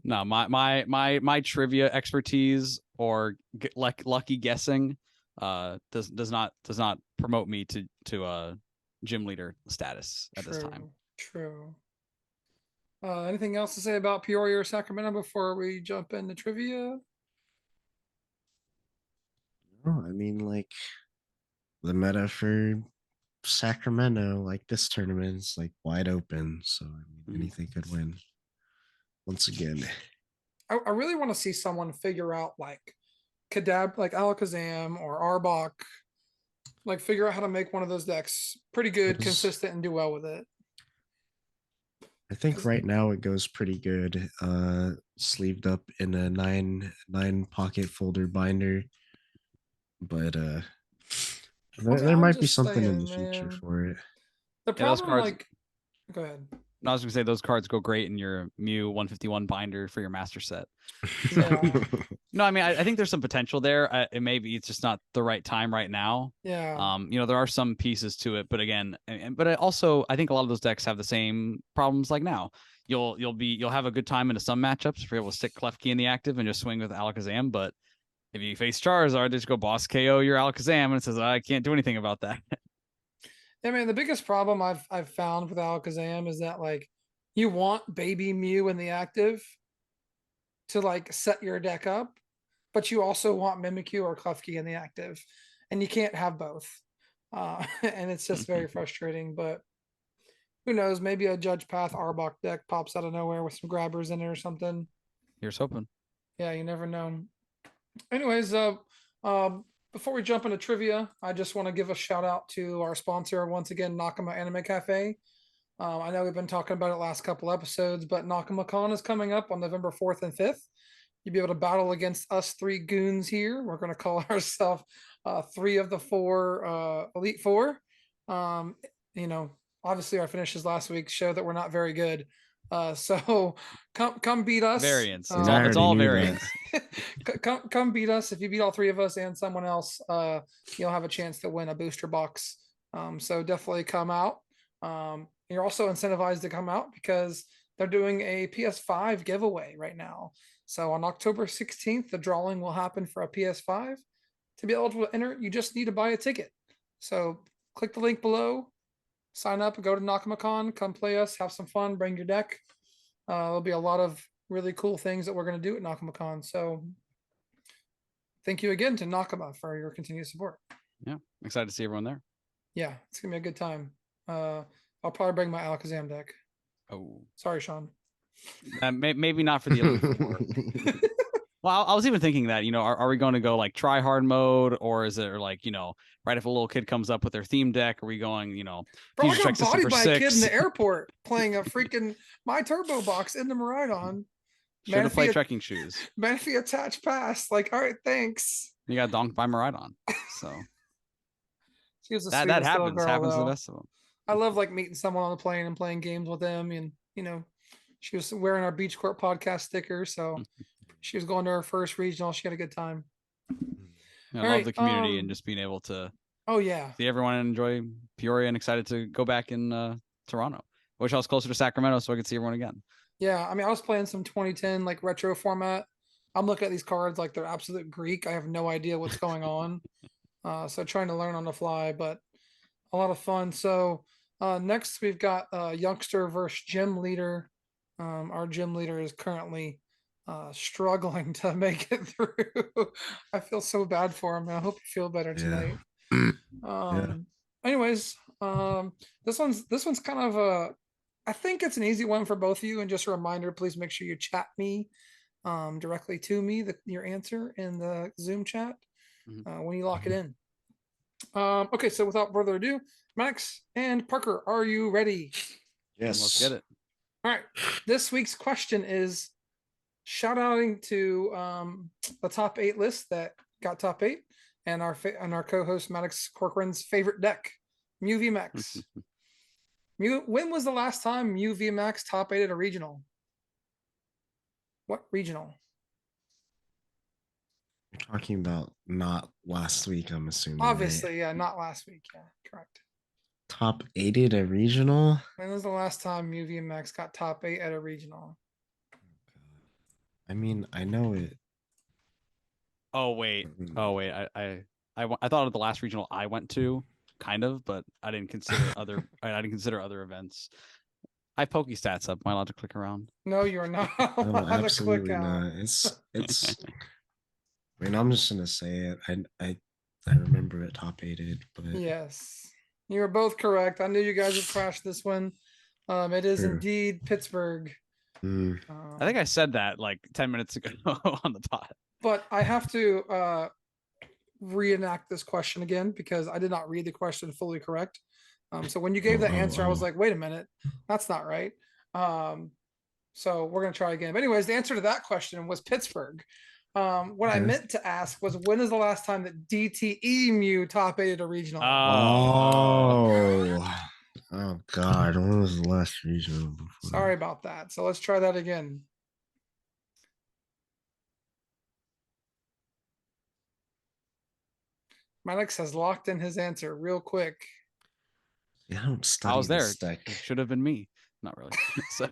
[SPEAKER 3] No, my trivia expertise or lucky guessing does not promote me to gym leader status at this time.
[SPEAKER 1] True. Anything else to say about Peoria or Sacramento before we jump into trivia?
[SPEAKER 2] No, I mean, like the meta for Sacramento, like this tournament is like wide open, so I mean, anything could win. Once again,
[SPEAKER 1] I really want to see someone figure out like Alakazam or Arbok, like figure out how to make one of those decks pretty good, consistent, and do well with it.
[SPEAKER 2] I think right now it goes pretty good. Sleeved up in a nine pocket folder binder, but there
[SPEAKER 1] I'm
[SPEAKER 2] might be
[SPEAKER 1] just
[SPEAKER 2] something in the
[SPEAKER 1] saying,
[SPEAKER 2] future
[SPEAKER 1] man.
[SPEAKER 2] for it.
[SPEAKER 1] The
[SPEAKER 3] Yeah, those
[SPEAKER 1] problem,
[SPEAKER 3] cards.
[SPEAKER 1] like, go ahead.
[SPEAKER 3] I was gonna say those cards go great in your Mew 151 binder for your master set. So,
[SPEAKER 1] Yeah.
[SPEAKER 3] no, I mean, I think there's some potential there. It maybe it's just not the right time right now.
[SPEAKER 1] Yeah.
[SPEAKER 3] There are some pieces to it, but again, but it also, I think a lot of those decks have the same problems like now. You'll have a good time into some matchups if you're able to stick Klefki in the active and just swing with Alakazam. But if you face Charizard, just go boss KO your Alakazam, and it says I can't do anything about that.
[SPEAKER 1] I mean, the biggest problem I've found with Alakazam is that like you want baby Mew in the active to like set your deck up, but you also want Mimikyu or Klefki in the active, and you can't have both. And it's just very frustrating. But who knows? Maybe a Judge Path Arbok deck pops out of nowhere with some grabbers in it or something.
[SPEAKER 3] Here's hoping.
[SPEAKER 1] Yeah, you never know. Anyways, before we jump into trivia, I just want to give a shout out to our sponsor once again, Nakama Anime Cafe. I know we've been talking about it last couple episodes, but Nakamacon is coming up on November 4th and 5th. You'll be able to battle against us three goons here. We're going to call ourselves three of the four Elite Four. You know, obviously our finishes last week show that we're not very good. So come beat us.
[SPEAKER 3] Variance.
[SPEAKER 2] I
[SPEAKER 3] It's
[SPEAKER 2] already
[SPEAKER 3] all
[SPEAKER 2] knew
[SPEAKER 3] variance.
[SPEAKER 1] come beat us. If you beat all three of us and someone else, you'll have a chance to win a booster box. So definitely come out. You're also incentivized to come out because they're doing a PS5 giveaway right now. So on October 16th, the drawing will happen for a PS5. To be eligible to enter, you just need to buy a ticket. So click the link below, sign up, go to Nakamacon, come play us, have some fun, bring your deck. There'll be a lot of really cool things that we're going to do at Nakamacon. So thank you again to Nakama for your continued support.
[SPEAKER 3] Yeah, excited to see everyone there.
[SPEAKER 1] Yeah, it's going to be a good time. I'll probably bring my Alakazam deck.
[SPEAKER 3] Oh,
[SPEAKER 1] sorry, Sean.
[SPEAKER 3] Maybe not for the Elite Four. Well, I was even thinking that, are we going to go like try hard mode, or is it like, right if a little kid comes up with their theme deck, are we going,
[SPEAKER 1] Bro, I
[SPEAKER 3] future
[SPEAKER 1] got
[SPEAKER 3] check system
[SPEAKER 1] bodied
[SPEAKER 3] for
[SPEAKER 1] by a kid in
[SPEAKER 3] 6?
[SPEAKER 1] the airport playing a freaking My Turbo box in the Maridon.
[SPEAKER 3] Should have played trekking shoes.
[SPEAKER 1] Manaphy attached pass. Like, all right, thanks.
[SPEAKER 3] You got donked by Maridon. So
[SPEAKER 1] she was the
[SPEAKER 3] that
[SPEAKER 1] sweetest
[SPEAKER 3] happens.
[SPEAKER 1] little girl,
[SPEAKER 3] Happens to
[SPEAKER 1] though.
[SPEAKER 3] the best of them.
[SPEAKER 1] I love like meeting someone on the plane and playing games with them. And, she was wearing our Beach Court podcast sticker. So she was going to her first regional. She had a good time.
[SPEAKER 3] I love the community and just being able to see everyone and enjoy Peoria, and excited to go back in Toronto. Wish I was closer to Sacramento so I could see everyone again.
[SPEAKER 1] Yeah, I mean, I was playing some 2010 like retro format. I'm looking at these cards like they're absolute Greek. I have no idea what's going on. So trying to learn on the fly, but a lot of fun. So next we've got youngster versus gym leader. Our gym leader is currently struggling to make it through. I feel so bad for him. I hope you feel better tonight. Anyways, this one's kind of I think it's an easy one for both of you. And just a reminder, please make sure you chat me directly to me your answer in the Zoom chat when you lock it in. Okay, so without further ado, Max and Parker, are you ready?
[SPEAKER 2] Yes.
[SPEAKER 3] Let's get it.
[SPEAKER 1] All right. This week's question is shout outing to the top 8 list that got top 8 and our co-host Maddox Corcoran's favorite deck, Mew VMAX. When was the last time Mew VMAX top 8 at a regional? What regional?
[SPEAKER 2] You're talking about not last week, I'm assuming.
[SPEAKER 1] Obviously,
[SPEAKER 2] right?
[SPEAKER 1] yeah, not last week. Yeah, correct.
[SPEAKER 2] Top 8 at a regional?
[SPEAKER 1] When was the last time Mew VMAX got top 8 at a regional?
[SPEAKER 2] I mean, I know it.
[SPEAKER 3] Oh wait. I thought of the last regional I went to, kind of, but I didn't consider other. I didn't consider other events. I have Pokestats up. Am I allowed to click around?
[SPEAKER 1] No, you're not.
[SPEAKER 2] No, absolutely not. It's. I mean, I'm just gonna say it. I remember it top 8'd, but
[SPEAKER 1] yes, you're both correct. I knew you guys would crash this one. It is indeed Pittsburgh.
[SPEAKER 3] I think I said that like 10 minutes ago on the pod.
[SPEAKER 1] But I have to reenact this question again because I did not read the question fully correct. So when you gave the answer, I was like, wait a minute, that's not right. So we're gonna try again. But anyways, the answer to that question was Pittsburgh. What I
[SPEAKER 2] Okay.
[SPEAKER 1] meant to ask was, when is the last time that DTE Mew top 8 at a regional?
[SPEAKER 2] Oh God! When was the last regional before?
[SPEAKER 1] Sorry about that. So let's try that again. Maddox has locked in his answer real quick.
[SPEAKER 2] Yeah, I don't study
[SPEAKER 3] I was there.
[SPEAKER 2] this deck.
[SPEAKER 3] It should have been me. Not really. So,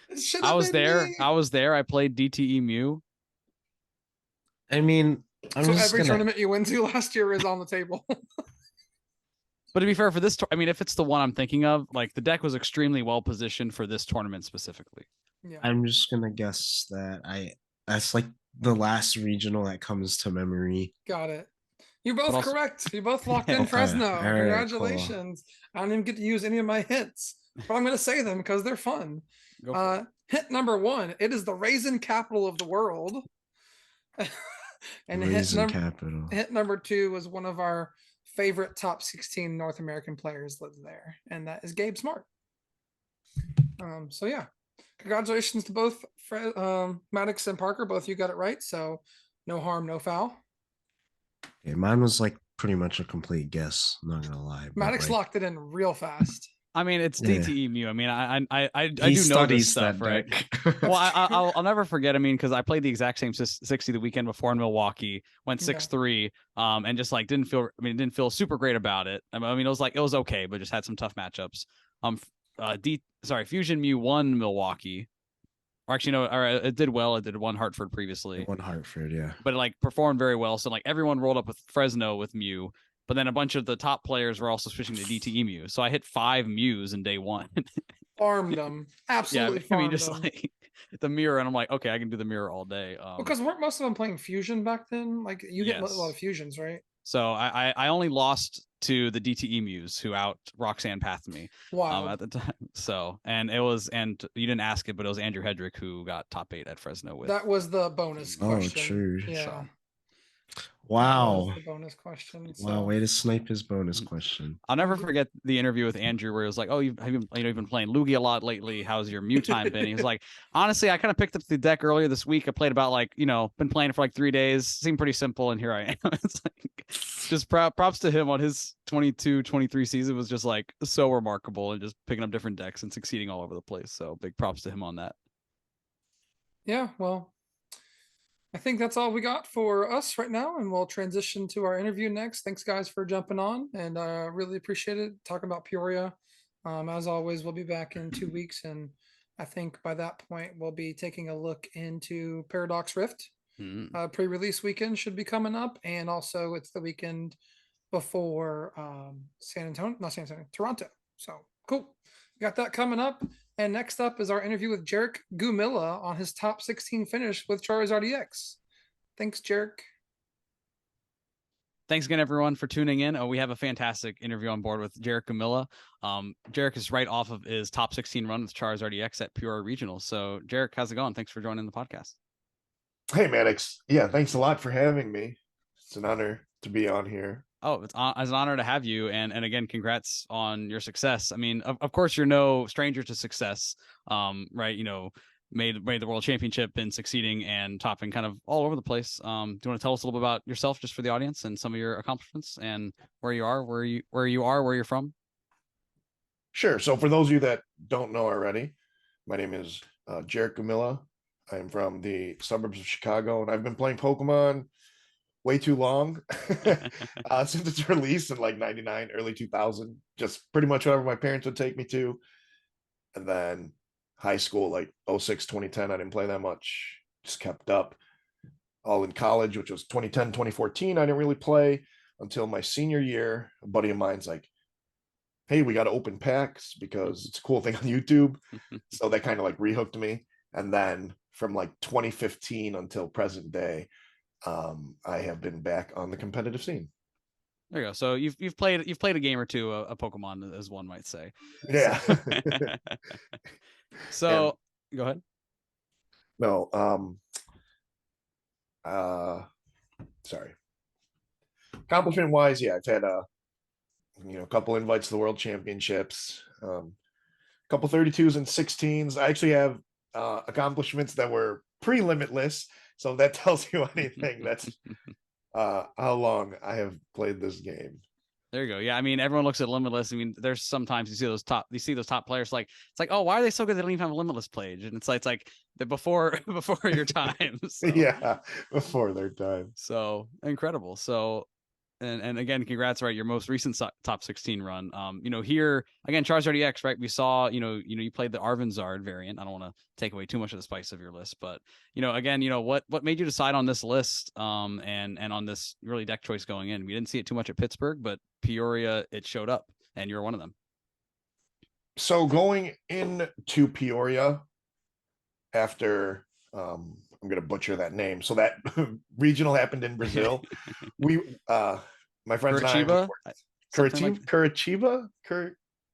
[SPEAKER 1] It should
[SPEAKER 3] I
[SPEAKER 1] have
[SPEAKER 3] was
[SPEAKER 1] been
[SPEAKER 3] there.
[SPEAKER 1] me.
[SPEAKER 3] I was there. I played DTE Mew.
[SPEAKER 2] I mean, I'm
[SPEAKER 1] So
[SPEAKER 2] just
[SPEAKER 1] every
[SPEAKER 2] gonna.
[SPEAKER 1] tournament you went to last year is on the table.
[SPEAKER 3] But to be fair, for this, I mean, if it's the one I'm thinking of, like the deck was extremely well positioned for this tournament specifically.
[SPEAKER 1] Yeah,
[SPEAKER 2] I'm just gonna guess that that's like the last regional that comes to memory.
[SPEAKER 1] got it. You're both
[SPEAKER 3] also-
[SPEAKER 1] correct. You both locked in
[SPEAKER 2] Okay,
[SPEAKER 1] Fresno.
[SPEAKER 2] all right,
[SPEAKER 1] Congratulations. I don't even get to use any of my hints, but I'm going to say them because they're fun.
[SPEAKER 3] Go for it.
[SPEAKER 1] Hint number 1, it is the raisin capital of the world. And
[SPEAKER 2] Raisin capital.
[SPEAKER 1] hint number 2 was one of our favorite top 16 North American players lives there, and that is Gabe Smart. So yeah, congratulations to both Maddox and Parker. Both you got it right, so no harm, no foul.
[SPEAKER 2] Yeah, mine was like pretty much a complete guess. I'm not gonna lie.
[SPEAKER 1] Maddox locked it in real fast.
[SPEAKER 3] I mean, it's
[SPEAKER 2] Yeah.
[SPEAKER 3] DTE Mew. I mean, I
[SPEAKER 2] He
[SPEAKER 3] do know this
[SPEAKER 2] studies
[SPEAKER 3] stuff,
[SPEAKER 2] that
[SPEAKER 3] right?
[SPEAKER 2] deck.
[SPEAKER 3] Well, I'll never forget. I mean, because I played the exact same 60 the weekend before in Milwaukee, went 6-3, and just like didn't feel super great about it. I mean, it was okay, but just had some tough matchups. Fusion Mew won Milwaukee, or actually no, or it did well. It did one Hartford previously,
[SPEAKER 2] One Hartford, yeah.
[SPEAKER 3] but it like performed very well. So like everyone rolled up with Fresno with Mew. But then a bunch of the top players were also switching to DTE Mew. So I hit 5 Mews in day 1.
[SPEAKER 1] Farmed them. Absolutely
[SPEAKER 3] I mean,
[SPEAKER 1] farmed
[SPEAKER 3] just
[SPEAKER 1] them.
[SPEAKER 3] like the mirror, and I'm like, okay, I can do the mirror all day.
[SPEAKER 1] Because weren't most of them playing Fusion back then? Like you get a
[SPEAKER 3] Yes.
[SPEAKER 1] lot of Fusions, right?
[SPEAKER 3] So I only lost to the DTE Mews who out Roxanne Pathed me
[SPEAKER 1] Wow.
[SPEAKER 3] at the time. So and you didn't ask it, but it was Andrew Hedrick who got top 8 at Fresno with.
[SPEAKER 1] That was the bonus question.
[SPEAKER 2] true.
[SPEAKER 1] Yeah.
[SPEAKER 3] So.
[SPEAKER 2] Wow.
[SPEAKER 1] The bonus question. So.
[SPEAKER 2] Wow, way to snipe his bonus question.
[SPEAKER 3] I'll never forget the interview with Andrew where it was like, "Oh, you've been playing Lugia a lot lately. How's your Mew time been?" He was like, "Honestly, I kind of picked up the deck earlier this week. I played about been playing it for like 3 days. Seemed pretty simple, and here I am." It's like just props to him on his 22-23 season was just like so remarkable and just picking up different decks and succeeding all over the place. So big props to him on that.
[SPEAKER 1] Yeah, well, I think that's all we got for us right now, and we'll transition to our interview next. Thanks, guys, for jumping on, and really appreciate it talking about Peoria. As always, we'll be back in 2 weeks, and I think by that point we'll be taking a look into Paradox Rift. Pre-release weekend should be coming up, and also it's the weekend before Toronto. So cool. We got that coming up. And next up is our interview with Jerrick Gumilla on his top 16 finish with Charizard Ex. Thanks, Jerrick.
[SPEAKER 3] Thanks again, everyone, for tuning in. We have a fantastic interview on board with Jerrick Gumilla. Jerrick is right off of his top 16 run with Charizard Ex at Peoria Regional. So, Jerrick, how's it going? Thanks for joining the podcast.
[SPEAKER 4] Hey, Maddox. Yeah, thanks a lot for having me. It's an honor to be on here.
[SPEAKER 3] Oh, it's an honor to have you. And again, congrats on your success. I mean, of course, you're no stranger to success, right? Made the world championship and succeeding and topping kind of all over the place. Do you want to tell us a little bit about yourself just for the audience and some of your accomplishments and where you're from?
[SPEAKER 4] Sure. So for those of you that don't know already, my name is Jerrick Gumilla. I'm from the suburbs of Chicago, and I've been playing Pokemon way too long since its release in like 99, early 2000, just pretty much whatever my parents would take me to. And then high school, like 06, 2010, I didn't play that much, just kept up. All in college, which was 2010, 2014, I didn't really play until my senior year. A buddy of mine's like, hey, we got to open packs because it's a cool thing on YouTube. So that kind of like rehooked me. And then from like 2015 until present day, I have been back on the competitive scene.
[SPEAKER 3] There you go. So you've played a game or two of Pokemon, as one might say.
[SPEAKER 4] Yeah.
[SPEAKER 3] So go ahead.
[SPEAKER 4] No. Sorry. Accomplishment wise, yeah, I've had a couple invites to the World Championships. couple 32s and 16s. I actually have accomplishments that were pre-limitless, so that tells you anything. That's how long I have played this game.
[SPEAKER 3] There you go. Yeah, I mean, everyone looks at Limitless. I mean, there's sometimes you see those top players like it's like, oh, why are they so good? They don't even have a Limitless page, and it's like the before your time. So,
[SPEAKER 4] Yeah, before their time.
[SPEAKER 3] So incredible. So, and again, congrats, right? Your most recent top 16 run. Here again, Charizard Ex, right? We saw, you played the Arvinzard variant. I don't want to take away too much of the spice of your list, but again, what made you decide on this list, and on this really deck choice going in? We didn't see it too much at Pittsburgh, but Peoria, it showed up, and you're one of them.
[SPEAKER 4] So going into Peoria after, I'm going to butcher that name. So that regional happened in Brazil. My friends
[SPEAKER 3] Curitiba,
[SPEAKER 4] and I,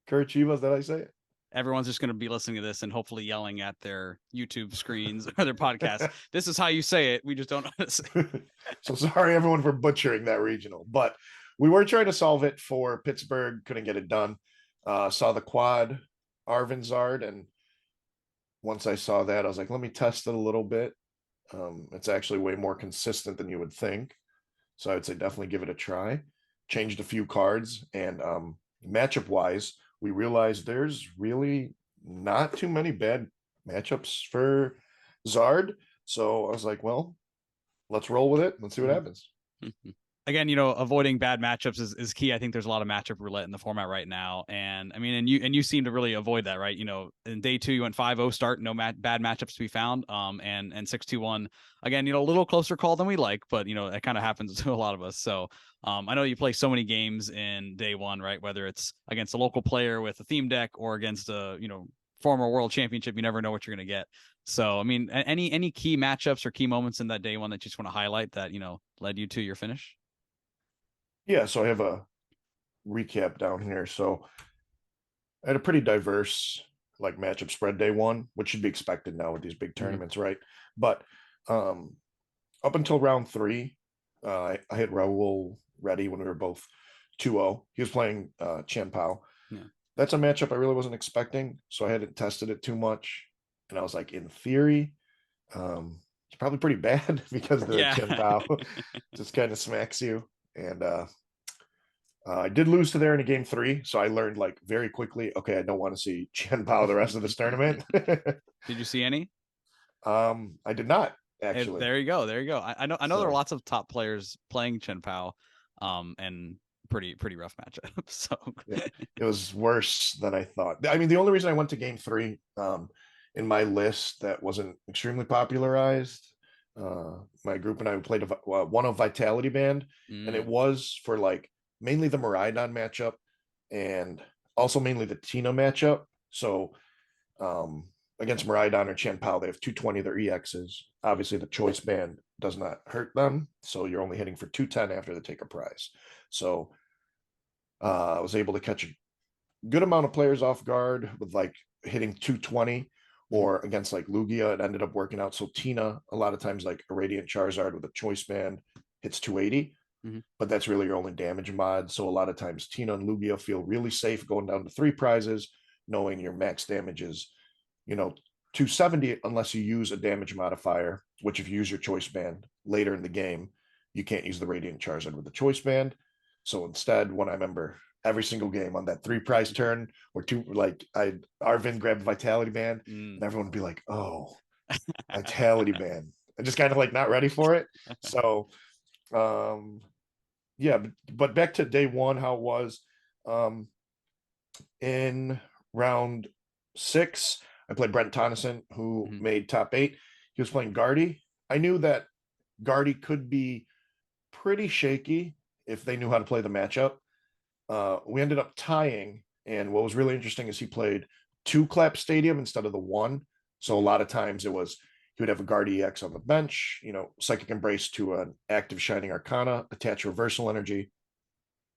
[SPEAKER 4] Curitiba, is that how I say it?
[SPEAKER 3] Everyone's just going to be listening to this and hopefully yelling at their YouTube screens or their podcasts. This is how you say it. We just don't know how to say it.
[SPEAKER 4] So sorry, everyone, for butchering that regional. But we were trying to solve it for Pittsburgh. Couldn't get it done. Saw the quad Arvinzard, and once I saw that, I was like, let me test it a little bit. It's actually way more consistent than you would think. So I would say definitely give it a try. Changed a few cards, and matchup wise, we realized there's really not too many bad matchups for Zard. So I was like, well, let's roll with it. Let's see what happens.
[SPEAKER 3] Again, avoiding bad matchups is key. I think there's a lot of matchup roulette in the format right now. And I mean, and you seem to really avoid that, right? In day 2, you went 5-0 start, no bad matchups to be found. And 6-2-1, again, a little closer call than we like, but it kind of happens to a lot of us. So I know you play so many games in day 1, right? Whether it's against a local player with a theme deck or against a, former world championship, you never know what you're going to get. So, I mean, any key matchups or key moments in that day 1 that you just want to highlight that, led you to your finish?
[SPEAKER 4] Yeah, so I have a recap down here. So I had a pretty diverse matchup spread day 1, which should be expected now with these big tournaments, right? But up until round 3, I had Raul ready when we were both 2-0. He was playing Chen Pao.
[SPEAKER 3] Yeah.
[SPEAKER 4] That's a matchup I really wasn't expecting, so I hadn't tested it too much. And I was like, in theory, it's probably pretty bad because the Chen Pao just kind of smacks you. And I did lose to there in a game 3, so I learned very quickly, okay, I don't want to see Chen Pao the rest of this tournament.
[SPEAKER 3] Did you see any?
[SPEAKER 4] I did not, actually.
[SPEAKER 3] There you go. I know there are lots of top players playing Chen Pao, and pretty rough matchup. So
[SPEAKER 4] yeah, it was worse than I thought. I mean, the only reason I went to game 3 in my list that wasn't extremely popularized, my group and I played one of Vitality Band, and it was for mainly the Miraidon matchup and also mainly the Tina matchup. So against Miraidon or Chen Pao, they have 220 their EXs. Obviously, the choice band does not hurt them, so you're only hitting for 210 after they take a prize. So I was able to catch a good amount of players off guard with hitting 220, or against Lugia, it ended up working out. So Tina, a lot of times a Radiant Charizard with a choice band hits 280, but that's really your only damage mod. So a lot of times Tina and Lugia feel really safe going down to 3 prizes, knowing your max damage is 270 unless you use a damage modifier, which if you use your choice band later in the game, you can't use the Radiant Charizard with the choice band. So instead, when I remember every single game on that 3 prize turn or 2, Arvin grabbed Vitality Band, and everyone would be like, oh, Vitality Band. I'm just kind of not ready for it. So yeah, but back to day 1, how it was. In round 6, I played Brent Tonneson, who made top 8. He was playing Guardy. I knew that Guardy could be pretty shaky if they knew how to play the matchup. We ended up tying, and what was really interesting is he played 2 Clap Stadium instead of the 1. So a lot of times it was he would have a Guardy EX on the bench, Psychic Embrace to an active Shining Arcana, attach Reversal Energy,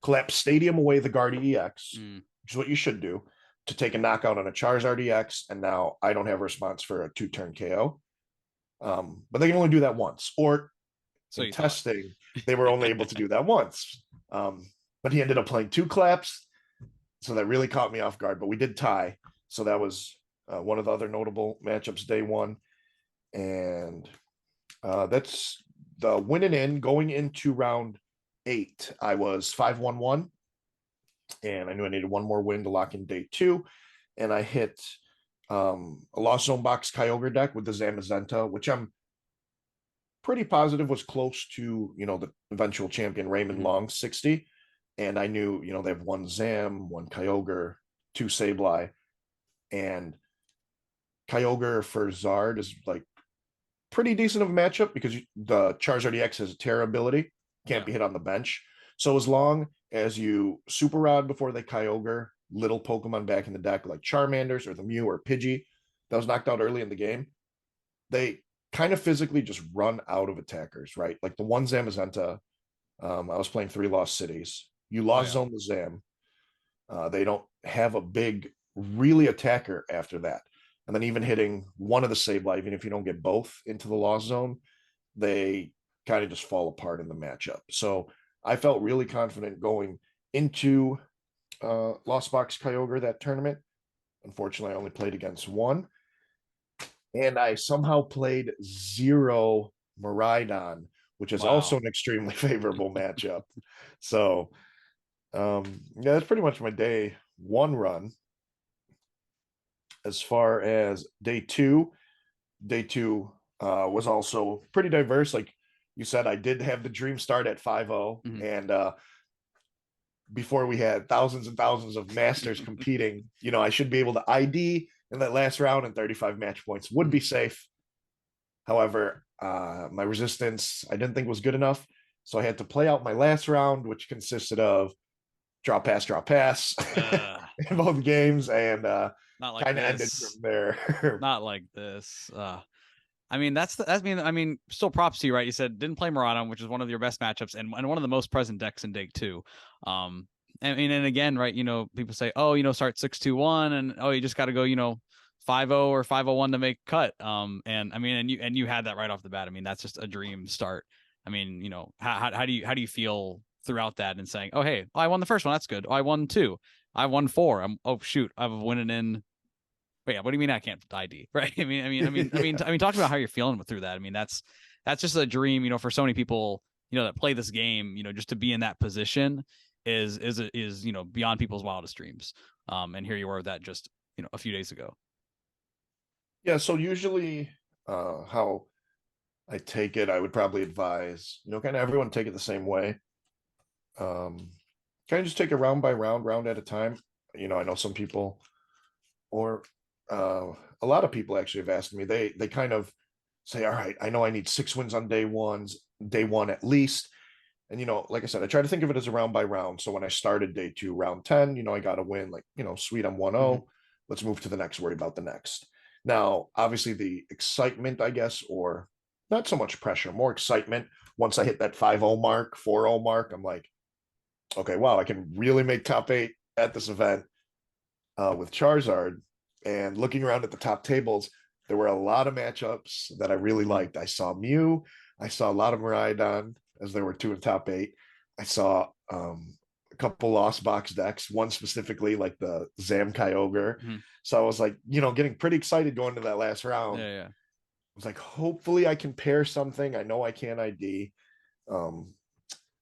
[SPEAKER 4] Clap Stadium away the Guardy EX, which is what you should do, to take a knockout on a Charizard EX, and now I don't have a response for a 2-turn KO. But they can only do that once. Or so in testing, they were only able to do that once. But he ended up playing 2 claps, so that really caught me off guard. But we did tie. So that was one of the other notable matchups day one. And that's the winning in going into round 8. I was 5-1-1, and I knew I needed one more win to lock in day 2. And I hit a Lost Zone Box Kyogre deck with the Zamazenta, which I'm pretty positive was close to, the eventual champion Raymond Long's 60. And I knew, they have one Zam, one Kyogre, two Sableye. And Kyogre for Zard is like pretty decent of a matchup because the Charizard Ex has a Terra ability, can't be hit on the bench. So as long as you Super Rod before they Kyogre little Pokemon back in the deck like Charmanders or the Mew or Pidgey that was knocked out early in the game, they kind of physically just run out of attackers, right? Like the one Zamazenta, I was playing 3 Lost Cities. You lost zone the Zam. They don't have a big, really attacker after that. And then even hitting one of the Sableye, even if you don't get both into the lost zone, they kind of just fall apart in the matchup. So I felt really confident going into Lost Box Kyogre that tournament. Unfortunately, I only played against one. And I somehow played 0 Miraidon, which is also an extremely favorable matchup. So that's pretty much my day 1 run. As far as day 2 was also pretty diverse. Like you said, I did have the dream start at 5-0, and before we had thousands and thousands of masters competing, I should be able to ID in that last round, and 35 match points would be safe. However, my resistance I didn't think was good enough, so I had to play out my last round, which consisted of draw pass in both games, and
[SPEAKER 3] not like
[SPEAKER 4] kind of ended from there.
[SPEAKER 3] Not like this. I mean, still props to you, right? You said didn't play Miraidon, which is one of your best matchups and one of the most present decks in day 2. And again, right, people say, oh, start 6-2-1 and you just got to go, 5-0 or 5-0-1 to make cut. And you had that right off the bat. I mean, that's just a dream start. I mean, how do you feel throughout that and saying, oh, hey, I won the first one. That's good. Oh, I won 2. I won 4. Oh shoot, I'm winning in. Wait, what do you mean I can't ID? Right? I mean, talk about how you're feeling through that. I mean, that's just a dream, for so many people, that play this game, just to be in that position is beyond people's wildest dreams. And here you are with that just, a few days ago.
[SPEAKER 4] Yeah. So usually, how I take it, I would probably advise, kind of everyone take it the same way. Kind of just take it round by round, round at a time. I know some people, or a lot of people actually have asked me, they kind of say, all right, I know I need 6 wins on day 1 at least. And, like I said, I try to think of it as a round by round. So when I started day 2, round 10, I got to win, like, sweet, I'm 1-0. Let's move to the next, worry about the next. Now, obviously the excitement, I guess, or not so much pressure, more excitement. Once I hit that 5-0 mark, 4-0 mark, I'm like, okay, wow, I can really make top 8 at this event with Charizard. And looking around at the top tables, there were a lot of matchups that I really liked. I saw Mew. I saw a lot of Miraidon, as there were 2 in top 8. I saw a couple Lost Box decks, one specifically like the Zam Kyogre. So I was like, getting pretty excited going to that last round.
[SPEAKER 3] Yeah.
[SPEAKER 4] I was like, hopefully I can pair something. I know I can't ID.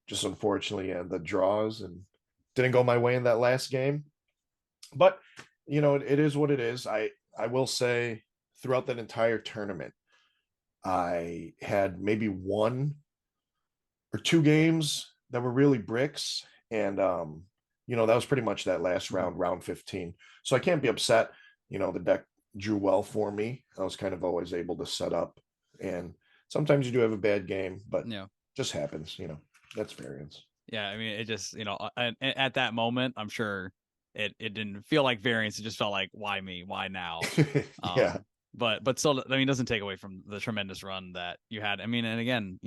[SPEAKER 4] Just unfortunately, the draws and didn't go my way in that last game. But it is what it is. I will say throughout that entire tournament, I had maybe 1 or 2 games that were really bricks. And, that was pretty much that last round, round 15. So I can't be upset. The deck drew well for me. I was kind of always able to set up. And sometimes you do have a bad game, but just happens, that's variance.
[SPEAKER 3] Yeah. I mean, it just, at that moment, I'm sure it didn't feel like variance. It just felt like, why me? Why now?
[SPEAKER 4] Yeah.
[SPEAKER 3] But still, I mean, it doesn't take away from the tremendous run that you had. I mean, and again,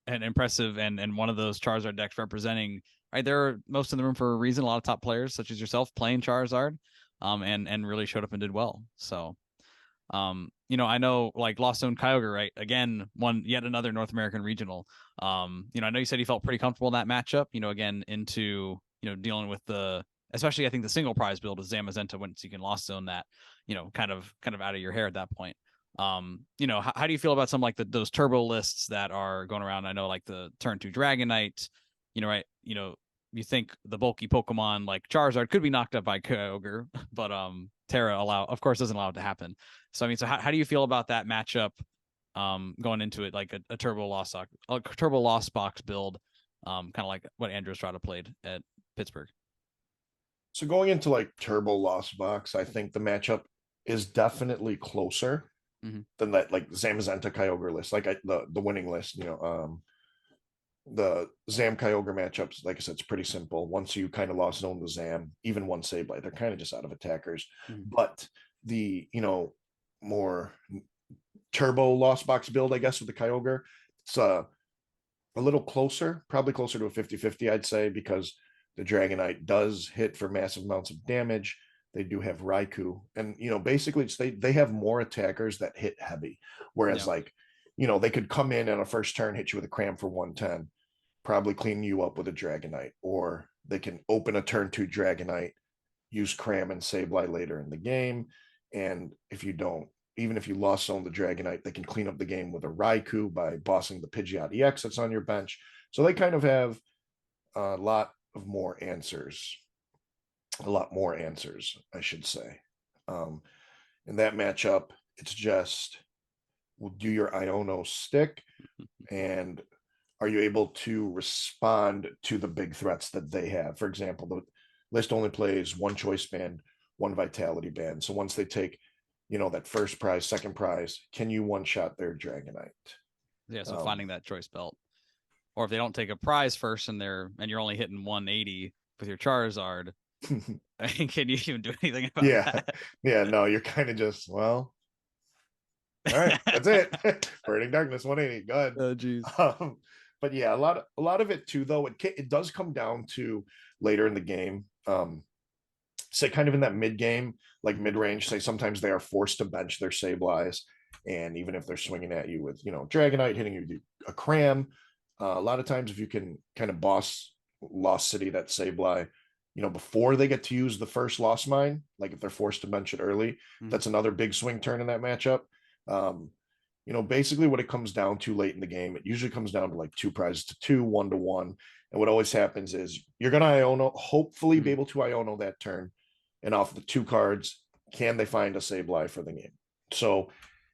[SPEAKER 3] an impressive and one of those Charizard decks representing, right? There are most in the room for a reason. A lot of top players such as yourself playing Charizard, and really showed up and did well. So, I know like Lost Zone Kyogre, right? Again, won yet another North American regional. I know you said you felt pretty comfortable in that matchup, again, into, dealing with the especially I think the single prize build with Zamazenta, once you can lost zone that, kind of out of your hair at that point. How do you feel about some like those turbo lists that are going around? I know like the turn 2 Dragonite, right? You think the bulky Pokemon like Charizard could be knocked up by Kyogre, but Terra of course doesn't allow it to happen. So I mean, so how do you feel about that matchup going into it, like a turbo lost box build, kind of like what Andrew Estrada played at Pittsburgh?
[SPEAKER 4] So going into like Turbo Lost Box, I think the matchup is definitely closer than that like Zamazenta Kyogre list, like the winning list. The Zam Kyogre matchups, like I said, it's pretty simple. Once you kind of lost zone the Zam, even one Sableye, they're kind of just out of attackers. But the more turbo lost box build, I guess, with the Kyogre, it's a little closer, probably closer to a 50-50, I'd say, because the Dragonite does hit for massive amounts of damage. They do have Raikou, and basically they have more attackers that hit heavy, whereas like they could come in on a first turn, hit you with a Cram for 110, probably clean you up with a Dragonite, or they can open a turn 2 Dragonite, use Cram and Sableye later in the game, and if you don't, even if you lost on the Dragonite, they can clean up the game with a Raikou by bossing the Pidgeot EX that's on your bench. So they kind of have a lot more answers, I should say. In that matchup, it's just, do your Iono stick, and are you able to respond to the big threats that they have? For example, the list only plays one choice band, one vitality band. So once they take, that first prize, second prize, can you one-shot their Dragonite?
[SPEAKER 3] Yeah, so finding that choice belt. Or if they don't take a prize first and you're only hitting 180 with your Charizard, can you even do anything about that?
[SPEAKER 4] Yeah, no, you're kind of just, well, all right, that's it. Burning Darkness 180. Go ahead.
[SPEAKER 3] Oh, geez.
[SPEAKER 4] But yeah, a lot of it too, though, it does come down to later in the game. Say kind of in that mid game, like mid range, say sometimes they are forced to bench their Sableyes, and even if they're swinging at you with Dragonite hitting you with a Cram, a lot of times if you can kind of boss Lost City that Sableye, before they get to use the first Lost Mine, like if they're forced to bench it early, that's another big swing turn in that matchup. Basically what it comes down to late in the game, it usually comes down to like 2 prizes to 2, 1-1. And what always happens is you're going to Iono, hopefully be able to Iono that turn. And off the 2 cards, can they find a Sableye for the game? So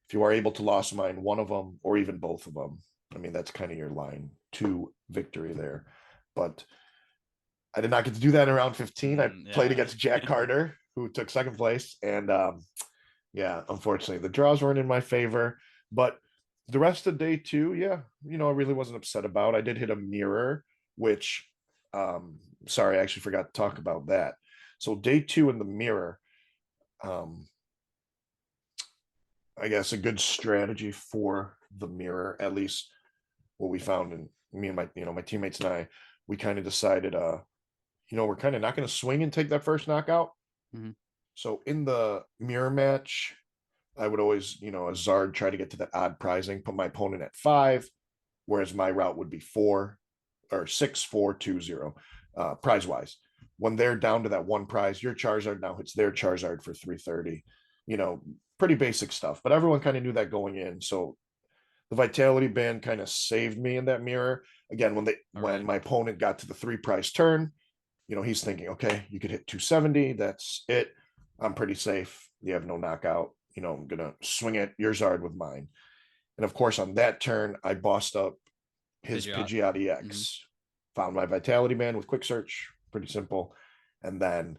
[SPEAKER 4] if you are able to Lost Mine one of them or even both of them, I mean, that's kind of your line to victory there. But I did not get to do that in round 15. I played against Jack Carter, who took second place. And unfortunately, the draws weren't in my favor. But the rest of day 2, I really wasn't upset about. I did hit a mirror, which, sorry, I actually forgot to talk about that. So day 2 in the mirror, I guess a good strategy for the mirror, at least what we found, in me and my teammates and I, we kind of decided, we're kind of not going to swing and take that first knockout. So in the mirror match, I would always, a Zard try to get to that odd prizing, put my opponent at 5, whereas my route would be 4 or 6, 4, 2, 0, prize wise. When they're down to that 1 prize, your Charizard now hits their Charizard for 330. Pretty basic stuff, but everyone kind of knew that going in. So the Vitality Band kind of saved me in that mirror. Again, when my opponent got to the 3 prize turn, he's thinking, okay, you could hit 270. That's it. I'm pretty safe. You have no knockout. I'm going to swing at your Zard with mine. And of course, on that turn, I bossed up his Pidgeot EX, found my Vitality Band with Quick Search, pretty simple, and then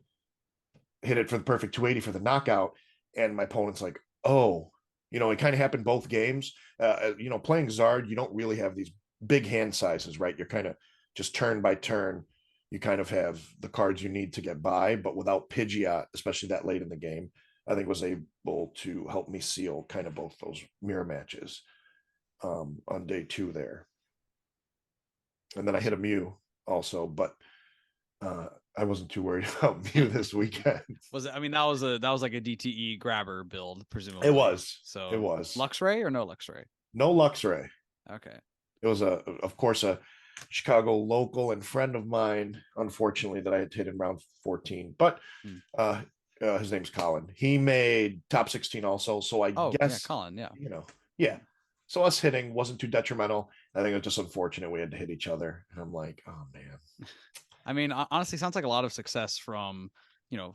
[SPEAKER 4] hit it for the perfect 280 for the knockout. And my opponent's like, oh, it kind of happened both games. Playing Zard, you don't really have these big hand sizes, right? You're kind of just turn by turn. You kind of have the cards you need to get by, but without Pidgeot, especially that late in the game, I think was able to help me seal kind of both those mirror matches on day 2 there. And then I hit a Mew also, but I wasn't too worried about Mew this weekend.
[SPEAKER 3] Was it? I mean, that was like a DTE grabber build, presumably.
[SPEAKER 4] It was.
[SPEAKER 3] So
[SPEAKER 4] it was
[SPEAKER 3] Luxray or no Luxray?
[SPEAKER 4] No Luxray.
[SPEAKER 3] Okay.
[SPEAKER 4] It was of course a Chicago local and friend of mine, unfortunately, that I had hit in round 14. But his name's Colin. He made top 16 also. So I guess,
[SPEAKER 3] Colin, yeah.
[SPEAKER 4] Yeah. So us hitting wasn't too detrimental. I think it was just unfortunate we had to hit each other. And I'm like, oh man.
[SPEAKER 3] I mean, honestly, sounds like a lot of success from,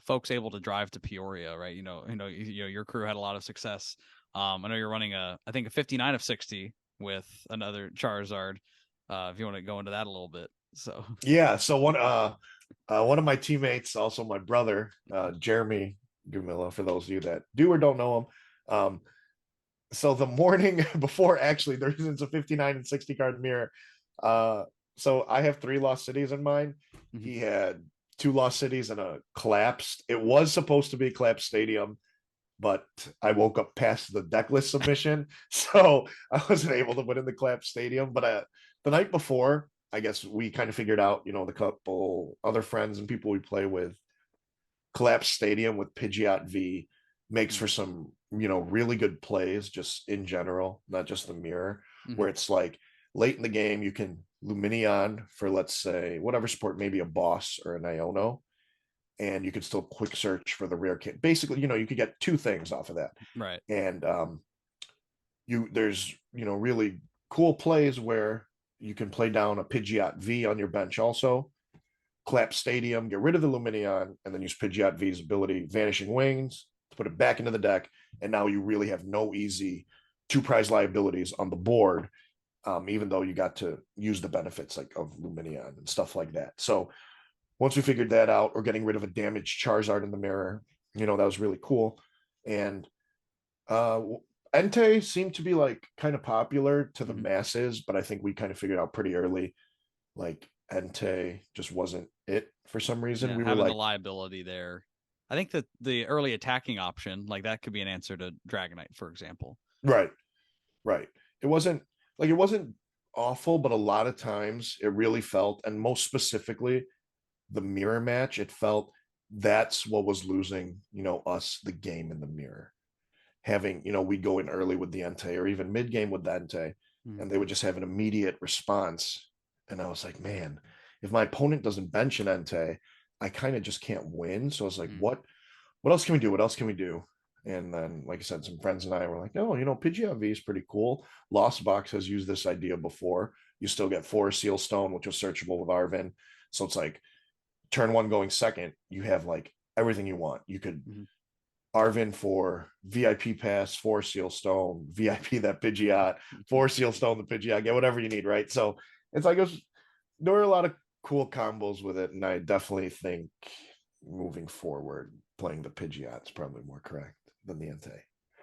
[SPEAKER 3] folks able to drive to Peoria, right? Your crew had a lot of success. I know you're running I think a 59 of 60 with another Charizard. If you want to go into that a little bit. So
[SPEAKER 4] yeah, so one of my teammates, also my brother, Jerrick Gumilla, for those of you that do or don't know him. So the morning before, actually, there isn't a 59 and 60 card mirror. So I have 3 lost cities in mine. He had 2 lost cities and a collapsed. It was supposed to be collapsed stadium, but I woke up past the deck list submission, so I wasn't able to put in the collapsed stadium. But the night before, I guess we kind of figured out, the couple other friends and people we play with, collapsed stadium with Pidgeot V makes for some, really good plays just in general, not just the mirror, where it's like late in the game, you can Lumineon for, let's say, whatever sport, maybe a boss or an Iono, and you could still quick search for the rare kit. Basically, you could get 2 things off of that.
[SPEAKER 3] Right.
[SPEAKER 4] And there's, really cool plays where you can play down a Pidgeot V on your bench also, clap stadium, get rid of the Lumineon, and then use Pidgeot V's ability, Vanishing Wings, to put it back into the deck. And now you really have no easy 2 prize liabilities on the board, even though you got to use the benefits like of Lumineon and stuff like that. So once we figured that out, or getting rid of a damaged Charizard in the mirror, that was really cool. And Entei seemed to be like kind of popular to the masses, but I think we kind of figured out pretty early, like Entei just wasn't it for some reason.
[SPEAKER 3] Yeah,
[SPEAKER 4] we were
[SPEAKER 3] having
[SPEAKER 4] like
[SPEAKER 3] the liability there. I think that the early attacking option, like that could be an answer to Dragonite, for example.
[SPEAKER 4] Right. It wasn't awful, but a lot of times it really felt, and most specifically the mirror match, it felt that's what was losing, us the game in the mirror. Having, we go in early with the Entei or even mid game with the Entei, and they would just have an immediate response. And I was like, man, if my opponent doesn't bench an Entei, I kind of just can't win. So I was like, what else can we do? What else can we do? And then, like I said, some friends and I were like, no, Pidgeot V is pretty cool. Lost Box has used this idea before. You still get 4 Seal Stone, which was searchable with Arvin. So it's like turn 1 going second, you have like everything you want. You could Arvin for VIP pass, 4 Seal Stone, VIP that Pidgeot, 4 Seal Stone the Pidgeot, get whatever you need, right? So it's like there were a lot of cool combos with it, and I definitely think moving forward, playing the Pidgeot is probably more correct than the Entei.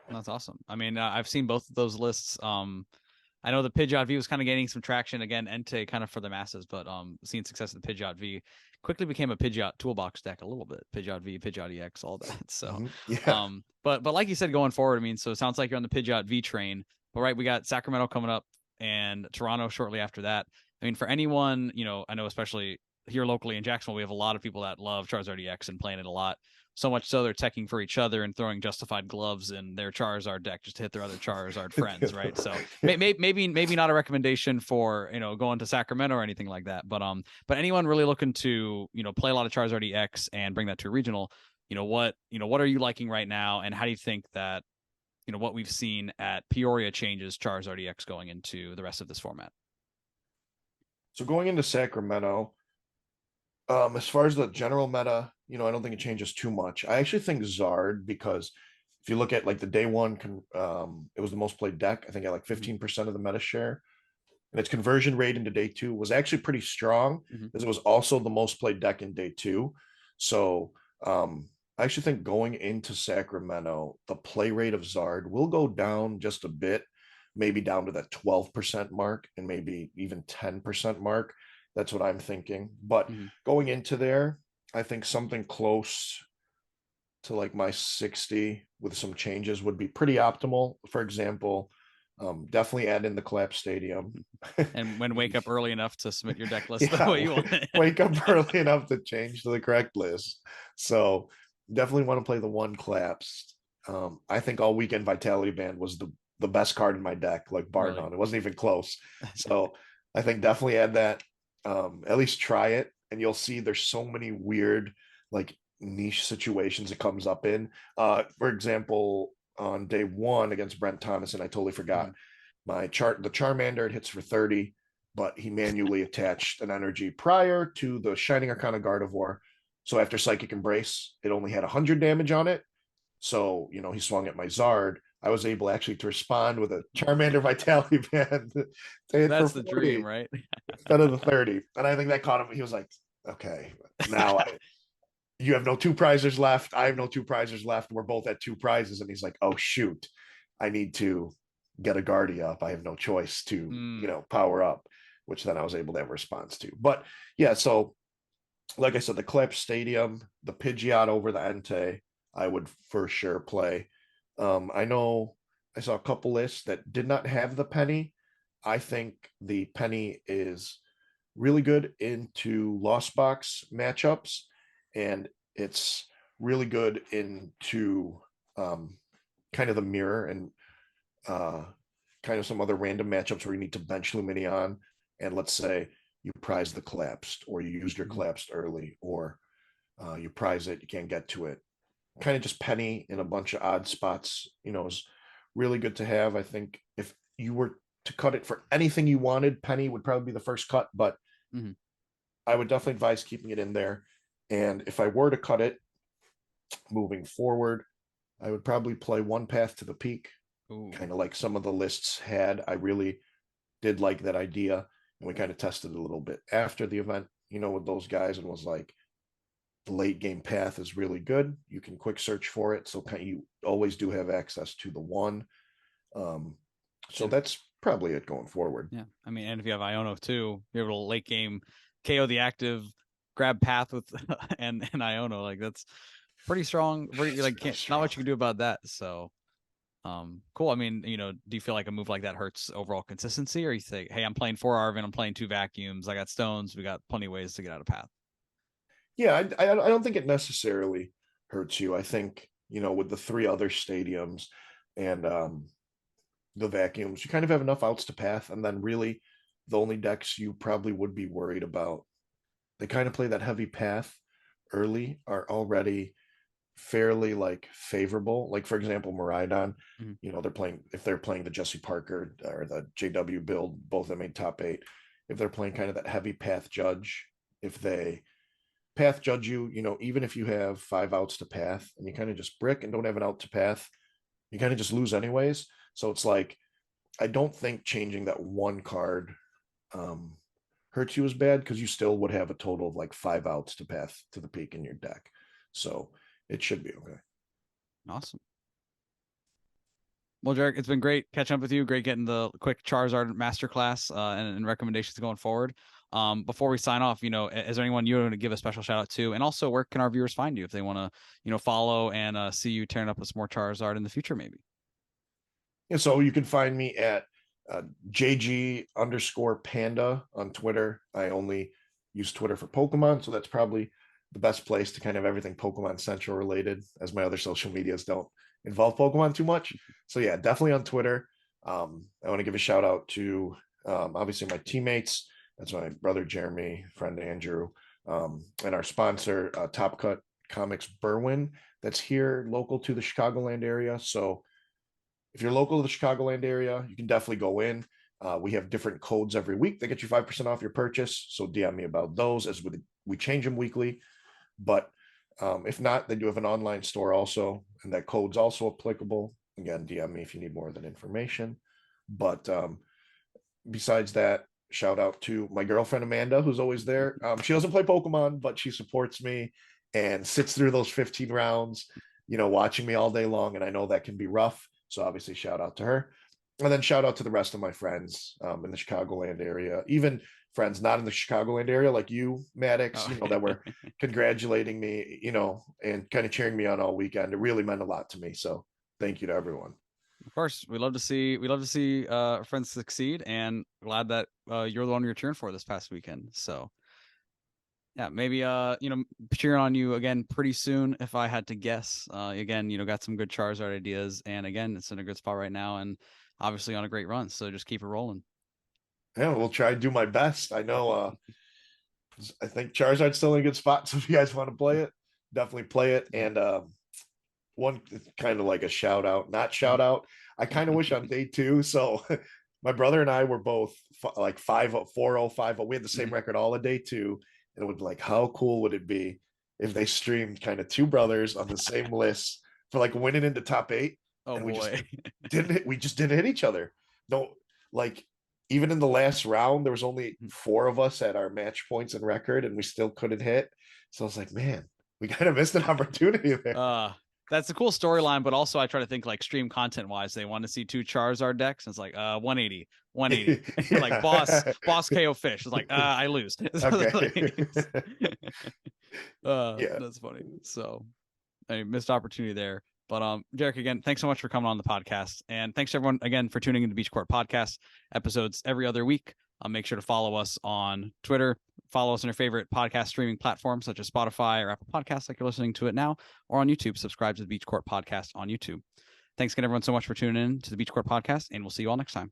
[SPEAKER 3] That's awesome. I mean, I've seen both of those lists. I know the Pidgeot V was kind of gaining some traction again, Entei kind of for the masses, but seeing success in the Pidgeot V quickly became a Pidgeot toolbox deck a little bit. Pidgeot V, Pidgeot EX, all that. So, but like you said, going forward, I mean, so it sounds like you're on the Pidgeot V train. But right, we got Sacramento coming up and Toronto shortly after that. I mean, for anyone, I know especially here locally in Jacksonville, we have a lot of people that love Charizard EX and playing it a lot. So much so they're teching for each other and throwing justified gloves in their Charizard deck just to hit their other Charizard friends, right? So maybe not a recommendation for going to Sacramento or anything like that, but anyone really looking to play a lot of Charizard EX and bring that to a regional, what are you liking right now, and how do you think that what we've seen at Peoria changes Charizard EX going into the rest of this format?
[SPEAKER 4] So going into Sacramento, as far as the general meta, I don't think it changes too much. I actually think Zard, because if you look at like the day one, it was the most played deck. I think at like 15% of the meta share, and its conversion rate into day 2 was actually pretty strong, because it was also the most played deck in day 2. So I actually think going into Sacramento, the play rate of Zard will go down just a bit, maybe down to that 12% mark and maybe even 10% mark. That's what I'm thinking. But going into there, I think something close to like my 60 with some changes would be pretty optimal. For example, definitely add in the collapse stadium.
[SPEAKER 3] And when wake up early enough to submit your deck list the way you want it.
[SPEAKER 4] Wake up early enough to change to the correct list. So definitely want to play the 1 collapsed. I think all weekend Vitality Band was the best card in my deck, like bar none. It wasn't even close. So I think definitely add that. At least try it, and you'll see there's so many weird, like niche situations it comes up in. For example, on day one against Brent Thomas, and I totally forgot my chart. The Charmander, it hits for 30, but he manually attached an energy prior to the Shining Arcana Gardevoir. So after Psychic Embrace, it only had 100 damage on it. So, he swung at my Zard. I was able actually to respond with a Charmander Vitality Band to hit
[SPEAKER 3] That's
[SPEAKER 4] for
[SPEAKER 3] the
[SPEAKER 4] 40
[SPEAKER 3] dream, right?
[SPEAKER 4] instead of the 30. And I think that caught him. He was like, okay, now you have no two prizes left. I have no two prizes left. We're both at two prizes. And he's like, oh, shoot, I need to get a Guardia up. I have no choice to, power up, which then I was able to have a response to. But yeah, so like I said, the Collapse Stadium, the Pidgeot over the Entei, I would for sure play. I know I saw a couple lists that did not have the penny. I think the penny is really good into Lost Box matchups, and it's really good into kind of the mirror and kind of some other random matchups where you need to bench Lumineon, and let's say you prize the collapsed, or you used your collapsed early, or you prize it, you can't get to it. Kind of just penny in a bunch of odd spots, is really good to have. I think if you were to cut it for anything you wanted, penny would probably be the first cut, but I would definitely advise keeping it in there. And if I were to cut it moving forward, I would probably play One Path to the Peak, kind of like some of the lists had. I really did like that idea. And we kind of tested it a little bit after the event, with those guys, and was like, the late game path is really good. You can quick search for it. So you always do have access to the one. So that's probably it going forward.
[SPEAKER 3] Yeah. I mean, and if you have Iono too, you're able to late game KO the active, grab path with and Iono. Like that's pretty strong. Not much you can do about that. So cool. I mean, do you feel like a move like that hurts overall consistency, or you think, hey, I'm playing 4 Arvin, I'm playing 2 vacuums, I got stones, we got plenty of ways to get out of path?
[SPEAKER 4] Yeah, I don't think it necessarily hurts you. I think, with the 3 other stadiums and the vacuums, you kind of have enough outs to path. And then really the only decks you probably would be worried about, they kind of play that heavy path early, are already fairly like favorable. Like for example, Miraidon, if they're playing the Jesse Parker or the JW build, both of them made top 8. If they're playing kind of that heavy path judge, if they path judge you, even if you have 5 outs to path and you kind of just brick and don't have an out to path, you kind of just lose anyways. So it's like, I don't think changing that one card hurts you as bad, because you still would have a total of like 5 outs to path to the peak in your deck. So it should be okay.
[SPEAKER 3] Awesome. Well, Jerrick, it's been great catching up with you. Great getting the quick Charizard masterclass and recommendations going forward. Before we sign off, is there anyone you want to give a special shout out to? And also, where can our viewers find you if they want to, follow and see you tearing up with some more Charizard in the future, maybe?
[SPEAKER 4] Yeah, so you can find me at JG_Panda on Twitter. I only use Twitter for Pokemon, so that's probably the best place to kind of everything Pokemon Central related, as my other social medias don't involve Pokemon too much. So yeah, definitely on Twitter. I want to give a shout out to obviously my teammates. That's my brother Jeremy, friend Andrew, and our sponsor, Top Cut Comics Berwyn, that's here local to the Chicagoland area. So if you're local to the Chicagoland area, you can definitely go in. We have different codes every week that get you 5% off your purchase. So DM me about those, as we change them weekly. But if not, they do have an online store also, and that code's also applicable. Again, DM me if you need more of that information. But besides that, shout out to my girlfriend Amanda, who's always there. She doesn't play Pokemon, but she supports me and sits through those 15 rounds, watching me all day long. And I know that can be rough. So obviously shout out to her. And then shout out to the rest of my friends in the Chicagoland area, even friends not in the Chicagoland area like you, Maddox, that were congratulating me, and kind of cheering me on all weekend. It really meant a lot to me. So thank you to everyone.
[SPEAKER 3] Of course, we love to see friends succeed, and glad that you're the one you're cheering for this past weekend. So yeah, maybe cheering on you again pretty soon if I had to guess. Again, got some good Charizard ideas, and again, it's in a good spot right now, and obviously on a great run. So just keep it rolling.
[SPEAKER 4] Yeah, we'll try and do my best. I know I think Charizard's still in a good spot. So if you guys want to play it, definitely play it. And one kind of like a shout out, not shout out. I kind of wish on day 2. So my brother and I were both like 5-0, 4-0, 5-0. We had the same record all of day 2. And it would be like, how cool would it be if they streamed kind of 2 brothers on the same list for like winning into top 8?
[SPEAKER 3] Oh
[SPEAKER 4] And
[SPEAKER 3] boy.
[SPEAKER 4] we just didn't hit each other. No, like even in the last round, there was only 4 of us at our match points and record, and we still couldn't hit. So I was like, man, we kind of missed an opportunity there.
[SPEAKER 3] That's a cool storyline, but also I try to think like stream content wise. They want to see 2 Charizard decks. And it's like 180.
[SPEAKER 4] Yeah.
[SPEAKER 3] Like boss KO fish. It's like I lose.
[SPEAKER 4] Okay. Yeah.
[SPEAKER 3] That's funny. So a missed opportunity there. But Jerrick, again, thanks so much for coming on the podcast. And thanks everyone again for tuning into Beach Court Podcast episodes every other week. Make sure to follow us on Twitter. Follow us on your favorite podcast streaming platforms such as Spotify or Apple Podcasts, like you're listening to it now, or on YouTube. Subscribe to the Beach Court Podcast on YouTube. Thanks again, everyone, so much for tuning in to the Beach Court Podcast, and we'll see you all next time.